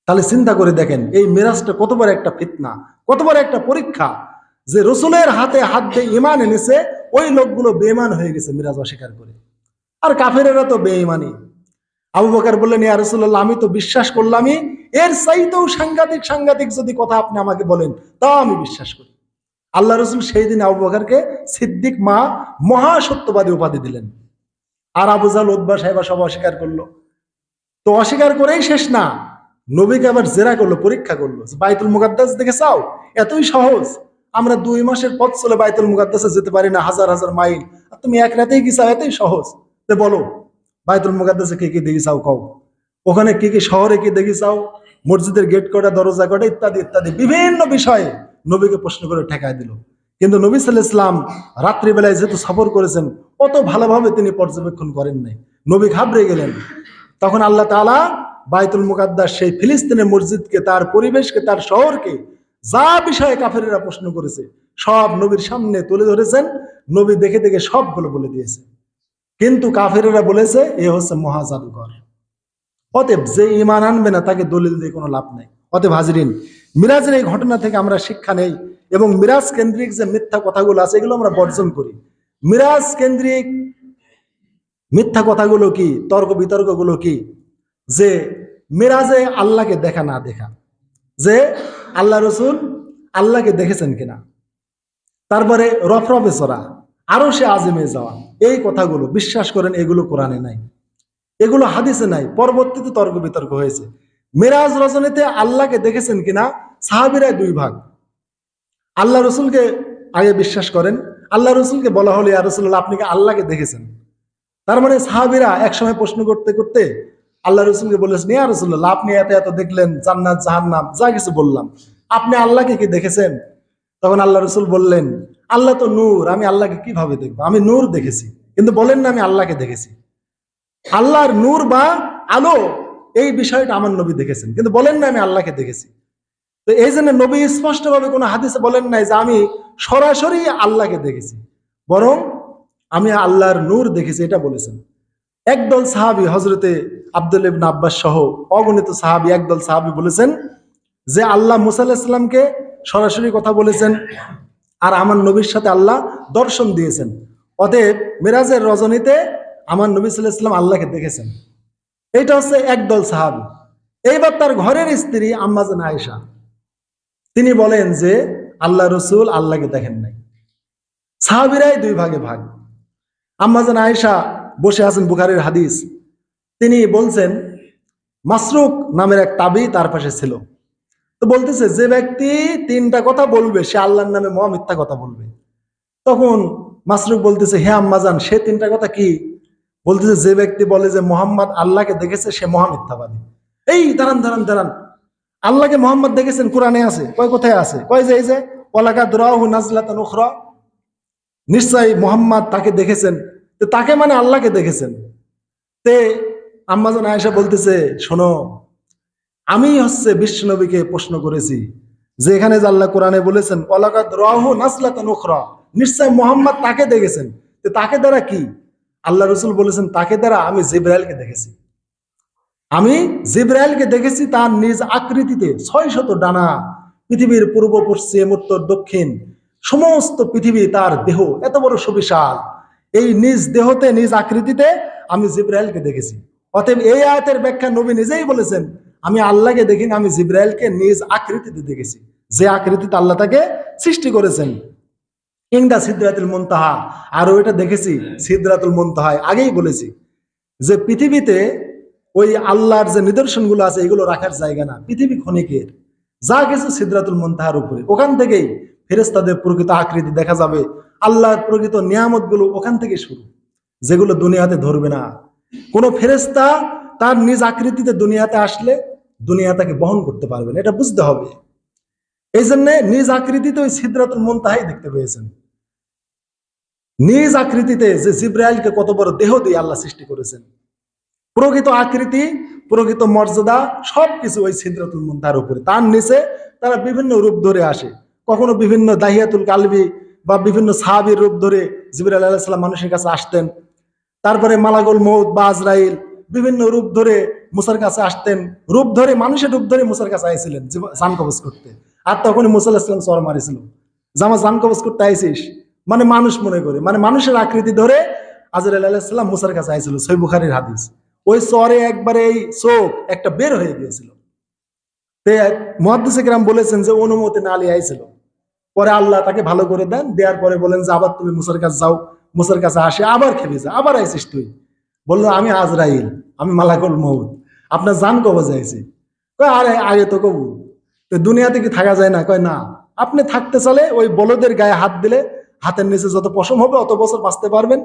তাহলে চিন্তা করে দেখেন, এই মিরাজটা কত বড় একটা ফিতনা, কত বড় একটা পরীক্ষা। যে রসুলের হাতে হাত দিয়ে ইমান এনেছে, ওই লোকগুলো বেঈমান হয়ে গেছে মিরাজ অস্বীকার করে। আর কাফেরেরা তো বেঈমানি। আবু বকর বললেন, ইয়া রাসূলুল্লাহ, আমি তো বিশ্বাস করলামই, এর চাইতেও সাংঘাতিক সাংঘাতিক যদি কথা আপনি আমাকে বলেন, তাও আমি বিশ্বাস করি। আল্লাহ রসুল সেই দিন আবু বকরকে সিদ্দিক মহা সত্যবাদী উপাধি দিলেন। আর আবু জাহল, উতবা, সাইবা সব অস্বীকার করলো। তো অস্বীকার করেই শেষ না, নবীকে আবার জেরা করলো, পরীক্ষা করলো। বাইতুল মুকাদ্দাস দেখে চাও? এতই সহজ। আমরা 2 মাসের পথ চলে বাইতুল মুকাদ্দাসে যেতে পারি না, হাজার হাজার মাইল, আর তুমি এক রাতেই কি চাও? এতই সহজ। তো বলো, বাইতুল মুকাদ্দাসে কি কি দেখি চাও কও? ওখানে কি কি শহরে কি দেখি চাও? মসজিদের গেট কটা, দরজা কটা, ইত্যাদি ইত্যাদি বিভিন্ন বিষয়ে নবীকে প্রশ্ন করে ঠেকায় দিল। কিন্তু নবী সাল্লাল্লাহু আলাইহি ওয়াসাল্লাম রাত্রিবেলায় যেহেতু সফর করেছেন, অত ভালোভাবে তিনি পর্যবেক্ষণ করেন নাই। নবী ঘাবড়ে গেলেন। তখন আল্লাহ তাআলা বাইতুল মুকাদ্দাস, সেই ফিলিস্তিনের মসজিদকে, তার পরিবেশকে, তার শহরকে, যা বিষয়ে কাফেরেরা প্রশ্ন করেছে সব নবীর সামনে তুলে ধরেছেন। নবী দেখে দেখে সবগুলো বলে দিয়েছে। কিন্তু কাফেরেরা বলেছে, এ হচ্ছে মহা জাদুকর। অতএব যে ঈমান আনবে না, তাকে দলিল দিয়ে কোনো লাভ নাই। অতএব হাজরিন, মিরাজের এই ঘটনা থেকে আমরা শিক্ষা নেই, এবং মিরাজ কেন্দ্রিক যে মিথ্যা কথাগুলো আছে এগুলো আমরা বর্জন করি। মিরাজ কেন্দ্রিক মিথ্যা কথাগুলো কি, তর্ক বিতর্কগুলো কি? যে মিরাজে আল্লাহকে দেখা না দেখা, যে আল্লাহ রসুল আল্লাহকে দেখেছেন কিনা, তারপরে রফরফে চড়া, আরো সে আজিমে যাওয়া, এই কথাগুলো বিশ্বাস করেন, এগুলো কোরআনে নাই, এগুলো হাদিসে নাই। পরবর্তীতে তর্ক বিতর্ক হয়েছে। মিরাজ রজনীতে আল্লাহকে দেখেছেন কিনা, সাহাবীরা 2 ভাগ। আল্লাহ রসুলকে আগে বিশ্বাস করেন। আল্লাহ রসুলকে বলা হলো, ইয়া রাসূলুল্লাহ, আপনি কি আল্লাহকে দেখেছেন? তার মানে সাহাবীরা একসময় প্রশ্ন করতে করতে আল্লাহ রসুলকে বলেছেন, ইয়া রাসূলুল্লাহ, আপনি এত এত দেখলেন, জান্নাত জাহান্নাম যা কিছু বললাম, আপনি আল্লাহকে কি দেখেছেন? তখন আল্লাহ রসুল বললেন, আল্লাহ তো নূর, আমি আল্লাহকে কিভাবে দেখবো? আমি নূর দেখেছি, কিন্তু বলেন না আমি আল্লাহকে দেখেছি। আল্লাহর নূর বা আলো, এই বিষয়টা আমার নবী দেখেছেন, কিন্তু বলেন না আমি আল্লাহকে দেখেছি। তো এই জন্য নবী স্পষ্টভাবে কোনো হাদিসে বলেন নাই যে আমি সরাসরি আল্লাহকে দেখেছি, বরং আমি আল্লাহর নূর দেখেছি, এটা বলেছেন। একদল সাহাবী হযরতে আব্দুল্লাহ ইবনে আব্বাস সহ অগণিত সাহাবী, একদল সাহাবী বলেছেন যে আল্লাহ মুসা আলাইহিস সালামকে সরাসরি কথা বলেছেন, আর আমার নবীর সাথে আল্লাহ দর্শন দিয়েছেন। অতএব মেরাজের রজনীতে আমার নবী সাল্লাল্লাহু আলাইহি ওয়াসাল্লাম আল্লাহকে দেখেছেন। এইটা হচ্ছে একদল সাহাবী। এইবার তার ঘরের স্ত্রী আম্মা জান আয়েশা, তিনি বলেন যে আল্লাহ রসুল আল্লাহকে দেখেন নাই। সাহাবীরাই দুই ভাগে ভাগ। আম্মা জান আয়েশা বসে আছেন, বুখারীর হাদিস, তিনি বলছেন মাসরুক নামের এক তাবী তার পাশে ছিল। তো বলতেছে যে ব্যক্তি তিনটা কথা বলবে সে আল্লাহর নামে মহা মিথ্যা কথা বলবে। তখন মাসরুক বলতেছে, হে আম্মাজান, সে তিনটা কথা কি? বলতেছে যে ব্যক্তি বলে যে মোহাম্মদ আল্লাহকে দেখেছে সে মহা মিথ্যাবাদী। এই দাঁড়ান দাঁড়ান দাঁড়ান, আল্লাহকে মোহাম্মদ দেখেছেন কোরআনে আছে? কয় কোথায় আছে? কয় যে এই যে ওয়ালাকাদ রাআহু নাজলাতান উখরা, নিশ্চয়ই মোহাম্মদ তাকে দেখেছেন। তো তাকে মানে আল্লাহকে দেখেছেন। তে আম্মাজান আয়েশা বলতেছে, শোনো, আমি হচ্ছে বিশ্ব নবীকে প্রশ্ন করেছি যে এখানে যে আল্লাহ কোরআনে বলেছেন ওয়ালাকাদ রাআহু নাজলাতান উখরা, নিশ্চয় মোহাম্মদ তাকে দেখেছেন, তো তাকে দ্বারা কি? আল্লাহ রাসূল বলেছেন তাকে দ্বারা আমি জিবরাইলকে দেখেছি। আমি জিবরাইলকে দেখেছি তার নিজ আকৃতিতে 600 ডানা, পৃথিবীর পূর্ব পশ্চিম উত্তর দক্ষিণ সমস্ত পৃথিবী তার দেহ এত বড় সুবিশাল। এই নিজ দেহতে নিজ আকৃতিতে আমি জিবরাইলকে দেখেছি। অতএব এই আয়াতের ব্যাখ্যা নবী নিজেই বলেছেন, আমি আল্লাহকে দেখিনি, আমি জিবরাইলকে নিজ আকৃতিতে দেখেছি, যে আকৃতিতে আল্লাহ তাকে সৃষ্টি করেছেন। ইনদা সিদরাতুল মুনতাহা, আর ওইটা দেখেছি সিদরাতুল মুনতাহায়। আগেই বলেছি যে পৃথিবীতে ওই আল্লাহর যে নিদর্শনগুলো আছে এগুলো রাখার জায়গা না, পৃথিবী ক্ষণিকের, যা কিছু সিদরাতুল মুনতাহার উপরে, ওখান থেকেই ফেরেশতাদের প্রকৃত আকৃতি দেখা যাবে। আল্লাহর প্রকৃত নিয়ামতগুলো ওখান থেকে শুরু, যেগুলো দুনিয়াতে ধরবে না। কোন ফেরেশতা তার নিজ আকৃতিতে দুনিয়াতে আসলে দুনিয়া তাকে বহন করতে পারবে না, এটা বুঝতে হবে। এই জন্য নিজ আকৃতিতে ওই সিদরাতুল মুনতাহাই দেখতে পেয়েছেন। নিজ আকৃতিতে যে জিবরাইলকে কত বড় দেহ দিয়ে আল্লাহ সৃষ্টি করেছেন, প্রকৃত আকৃতি, প্রকৃত মর্যাদা সবকিছু ওই সিদরাতুল মুনতাহার উপরে। তার নিচে তারা বিভিন্ন রূপ ধরে আসে, কখনো বিভিন্ন দাহিয়াতুল কালবি বা বিভিন্ন সাহাবীর রূপ ধরে জিবরাইল আলাইহিস সালাম মানুষের কাছে আসতেন। তারপরে মালাকুল মউত বা আজরাইল বিভিন্ন রূপ ধরে মুসার কাছে আসতেন, রূপ ধরে মানুষের রূপ ধরে মুসার কাছে আইছিলেন জান কবজ করতে। আর তখনই মুসা আলাইহিস সালাম চর মারিছিল, জামা জান কবজ করতে আইছিস, মানে মানুষ মনে করে, মানে মানুষের আকৃতি ধরে আজরাইল আলাইহিস সালাম মুসার কাছে আইছিল। সহিহ বুখারীর হাদিস। ওই চরে একবারে এই চোখ একটা বের হয়ে গিয়েছিল। মুহাদ্দিসে কেরাম বলেছেন যে অনুমতি না নিয়ে আইছিল। পরে আল্লাহ তাকে ভালো করে দেন, দেওয়ার পরে বলেন যে আবার তুমি মুসার কাছে যাও। মুসার কাছে আসে, আবার খেপে যা, আবার আইছিস তুই? বললো আমি আজরাইল, আমি মালাকুল মউত, আপনার জান কবজে আইছি। কয় আরে আগে তো কবু, তো দুনিয়াতে কি থাকা যায় না? কয় না, আপনি থাকতে চলে ওই বলদের গায়ে হাত দিলে হাতের নিচে যত পশম হবে অত বছর বাঁচতে পারবেন।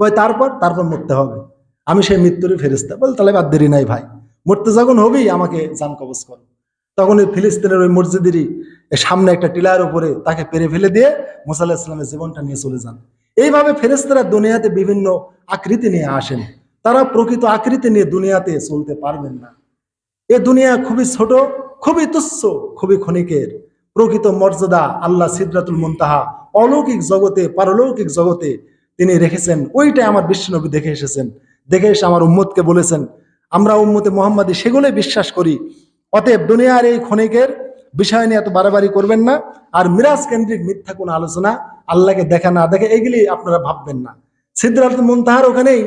কয় তারপর মরতে হবে, আমি সেই মৃত্যুরই ফেরেশতা। বল তাহলে বাদ দেরি নাই ভাই, মরতে যখন হবেই আমাকে জান কবজ করো। তখন ওই ফিলিস্তিনের ওই মসজিদেরই সামনে একটা টিলার উপরে তাকে পেরে ফেলে দিয়ে মুসা আলাইহিস সালামের জীবনটা নিয়ে চলে যান। এইভাবে ফেরেশতারা দুনিয়াতে বিভিন্ন আকৃতি নিয়ে আসেন, তারা প্রকৃত আকৃতি নিয়ে দুনিয়াতে চলতে পারবেন না। এ দুনিয়া খুবই ছোট, খুবই তুচ্ছ, খুবই ক্ষণিকের। প্রকৃত মর্যাদা আল্লাহ সিদরাতুল মুনতাহা অলৌকিক জগতে, পারলৌকিক জগতে তিনি রেখেছেন। ওইটাই আমার বিশ্বনবী দেখে এসেছেন, দেখে এসে আমার উম্মতকে বলেছেন। আমরা উম্মতে মুহাম্মাদি সেগুলোই বিশ্বাস করি। অতএব দুনিয়ার এই ক্ষণিকের বিষয় নিয়ে এত বাড়াবাড়ি করবেন না। আর মিরাজ কেন্দ্রিক মিথ্যা কোনো আলোচনা, আল্লাহকে দেখা না দেখে, এগুলি আপনারা ভাববেন না। সিদরাতুল মুনতাহার ওখানেই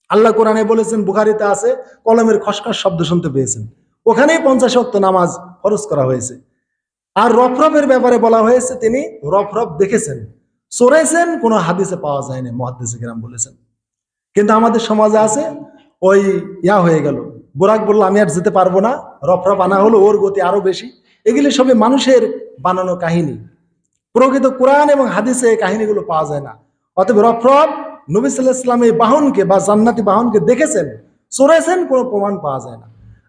আল্লাহ কোরআনে বলেছেন, বুখারীতে আছে, কলমের খসখস শব্দ শুনতে পেয়েছেন। ওখানেই 50 ওয়াক্ত নামাজ ফরজ করা হয়েছে। আর রফরফের ব্যাপারে বলা হয়েছে তিনি রফরফ দেখেছেন, চড়েছেন, কোনো হাদিসে পাওয়া যায়নি, মুহাদ্দিসে কেরাম বলেছেন। কিন্তু আমাদের সমাজে আছে ওই হয়ে গেল, বোরাক বলল আমি আর যেতে পারবো না, রফরফ আনা হলো, ওর গতি আরো বেশি। এগুলি সবই মানুষের বানানো কাহিনী, প্রকৃত কোরআন এবং হাদিসে এই কাহিনীগুলো পাওয়া যায় না। অতএব রফরফ নবী সাল্লাল্লাহু আলাইহি ওয়াসাল্লাম এই বাহনকে বা জান্নাতি বাহনকে দেখেছেন, চড়েছেন, কোনো প্রমাণ পাওয়া যায় না।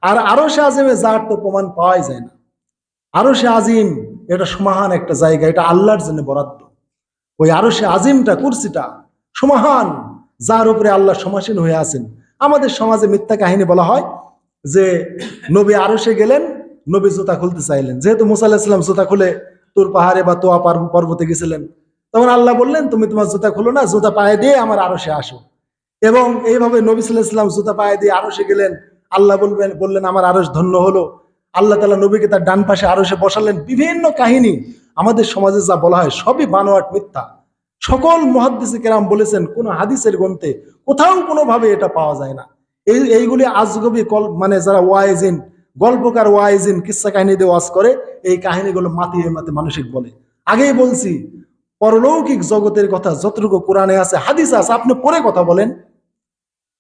আর আরশে আজিমে যার তো প্রমাণ পাওয়াই যায় না। আরশে আজিম এটা সুমহান একটা জায়গা, এটা আল্লাহর জন্য বরাদ্দ। ওই আরশে আজিমটা, কুরসিটা সুমহান, যার উপরে আল্লাহ সমাসীন হয়ে আছেন। আমাদের সমাজে মিথ্যা কাহিনী বলা হয় যে নবী আরশে গেলেন নবী জুতা খুলতে চাইলেন, যেহেতু মুসা আলাইহিস সালাম জুতা খুলে তুর পাহাড়ে বা তোয়া পর্বতে গেছিলেন, তখন আল্লাহ বললেন তুমি তোমার জুতা খুলো না, জুতা পায়ে দিয়ে আমার আরশে আসো। এবং এইভাবে নবী সাল্লাল্লাহু আলাইহি ওয়াসাল্লাম জুতা পায়ে দিয়ে আরশে গেলেন। আল্লাহ বললেন আমার আরশ ধন্য হলো। আল্লাহ তাআলা নবীকে তার ডান পাশে আরশে বসালেন। বিভিন্ন কাহিনী আমাদের সমাজে যা বলা হয় সবই বানোয়াট, মিথ্যা। সকল মুহাদ্দিসে কেরাম বলেছেন, কোন হাদিসের গ্রন্থে কোথাও কোনোভাবে এটা পাওয়া যায় না। এইগুলি আজগবি মানে যারা ওয়াইজিন, গল্পকার ওয়াইজিন, কিসসা কাহিনী দিয়ে ওয়াজ করে, এই কাহিনীগুলো মাতিয়ে মানসিক বলে। আগেই বলছি, পরলৌকিক জগতের কথা যতটুকু কোরআনে আছে, হাদিস আছে, আপনি পড়ে কথা বলেন,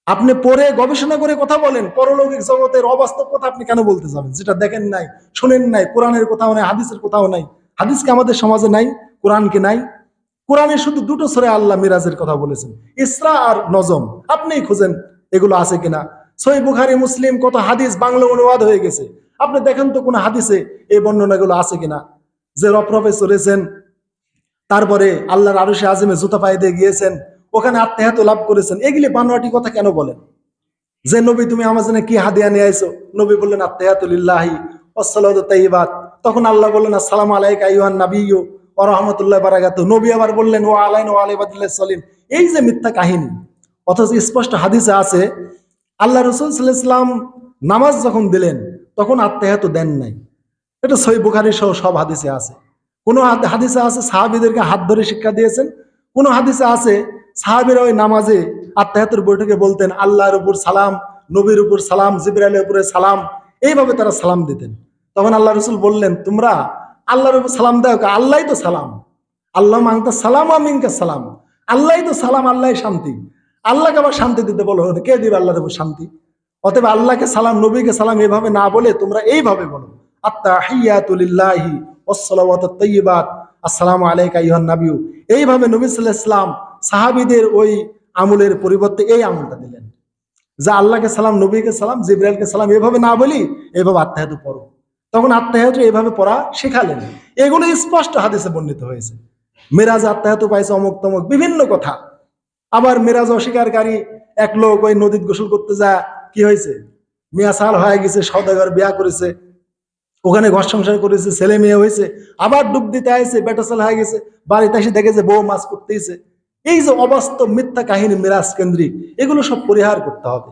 আপনি পড়ে গবেষণা করে কথা বলেন। পরলৌকিক জগতের অবাস্তব কথা আপনি কেন বলতে যাবেন, যেটা দেখেন নাই, শোনেন নাই, কোরআনের কোথাও নাই, হাদিসের কোথাও নাই। হাদিসকে আমাদের সমাজে নাই, কোরআনকে নাই। কোরআনে শুধু দুটো সূরা আল্লাহ মিরাজের কথা বলেছেন, ইসরা আর নজম। আপনিই খুঁজেন এগুলো আছে কিনা। সহিহ বুখারী, মুসলিম কত হাদিস বাংলা অনুবাদ হয়ে গেছে, আপনি দেখেন তো কোন হাদিসে এই বর্ণনাগুলো আছে কিনা। যে রফরফে চলেছেন, তারপরে আল্লাহর আরশে আযমে জুতা পায়ে দিয়ে গিয়েছেন, ওখানে আত্মাহাত লাভ করেছেন, এগুলি বানোয়াটি কথা কেন বলেন? যে নবী তুমি আমার জন্য কি হাদিয়া নিয়ে আইছো? নবী বললেন আত্তাহিয়াতু লিল্লাহি ওয়াসসালাতু তাইয়্যিবাত। তখন আল্লাহ বললেন আসসালামু আলাইকা আইয়ুহান নাবিয়্যু ওয়া রাহমাতুল্লাহি ওয়া বারাকাতুহু। নবী আবার বললেন ওয়া আলাইনা ওয়া আলা ইবাদিল্লাহিস সালিহিন। এই যে মিথ্যা কাহিনী, অথচ স্পষ্ট হাদিসে আছে আল্লাহ রাসূল সাল্লাল্লাহু আলাইহি ওয়াসাল্লাম নামাজ যখন দিলেন তখন আত্তাহিয়াতু দেন নাই। এটা সহিহ বুখারী সহ সব হাদিসে আছে। কোন হাদিসে আছে সাহাবীদেরকে হাত ধরে শিক্ষা দিয়েছেন, কোন হাদিসে আছে সাহাবীরা ওই নামাজে আত্তাহিয়াতুর বৈঠকে বলতেন আল্লাহর উপর সালাম, নবীর উপর সালাম, জিবরাইলের উপরে সালাম, এইভাবে তারা সালাম দিতেন। তখন আল্লাহ রাসূল বললেন তোমরা আল্লাহর উপর সালাম দাও, আল্লাহই তো সালাম, আল্লাহ মাংতা সালাম ওয়া মিনকা সালাম, আল্লাহই তো সালাম, আল্লাহই শান্তি। আল্লাহকে আবার শান্তি দিতে বলো, কে দিবে আল্লাহর উপর শান্তি? অতএব আল্লাহকে সালাম, নবীকে সালাম এভাবে না বলে তোমরা এইভাবে বলো আত্তাহিয়াতু লিল্লাহি ওয়াসসালাওয়াতুত তাইয়্যিবাত, আসসালামু আলাইকা আইয়ুহান নাবিয়্যু। এইভাবে নবী সাল্লাল্লাহু আলাইহি ওয়াসাল্লাম সাহাবীদের ওই আমলের পরিবর্তে এই আমলটা দিলেন, যা আল্লাহকে সালাম, নবীকে সালাম, জিবরাইলকে সালাম এভাবে না বলি এইভাবে আত্তাহিয়াতু পড়ো। তখন আত্তাহিয়াতু এইভাবে পড়া শেখালেন। এগুলো স্পষ্ট হাদিসে বর্ণিত হয়েছে। মিরাজ আত্তাহিয়াতু পাইছে অমুক তমুক বিভিন্ন কথা। আবার মিরাজ অস্বীকারী এক লোক ওই নদীত গোসল করতে যায়, কি হয়েছে? মিয়া সাল হয়ে গেছে, সওদাগর বিয়া করেছে, ওখানে ঘর সংসার করেছে, ছেলে মেয়ে হয়েছে, আবার ডুব দিতে আইছে, বেটাসাল হয়ে গেছে, বাড়িতে এসে দেখে যে বউ মাছ করতেইছে। এই যে অবাস্তব মিথ্যা কাহিনী মিরাজ কেন্দ্রিক, এগুলো সব পরিহার করতে হবে।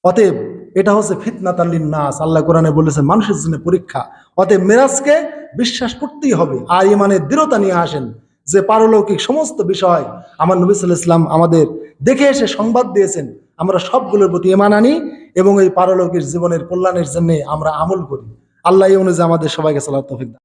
অতএব এটা হচ্ছে ফিতনাতাল লিন্নাস, আল্লাহ কোরআনে বলেছেন মানুষের জন্য পরীক্ষা। অতএব মিরাজকে বিশ্বাস করতেই হবে। আর ইমানের দৃঢ়তা নিয়ে আসেন যে পারলৌকিক সমস্ত বিষয় আমার নবী সাল্লাল্লাহু আলাইহি ওয়াসাল্লাম আমাদের দেখে এসে সংবাদ দিয়েছেন, আমরা সবগুলোর প্রতি ঈমান আনি এবং এই পারলৌকিক জীবনের কল্যাণের জন্য আমরা আমল করি। আল্লাহ এই অনুযায়ী আমাদের সবাইকে সালাত তৌফিক দান।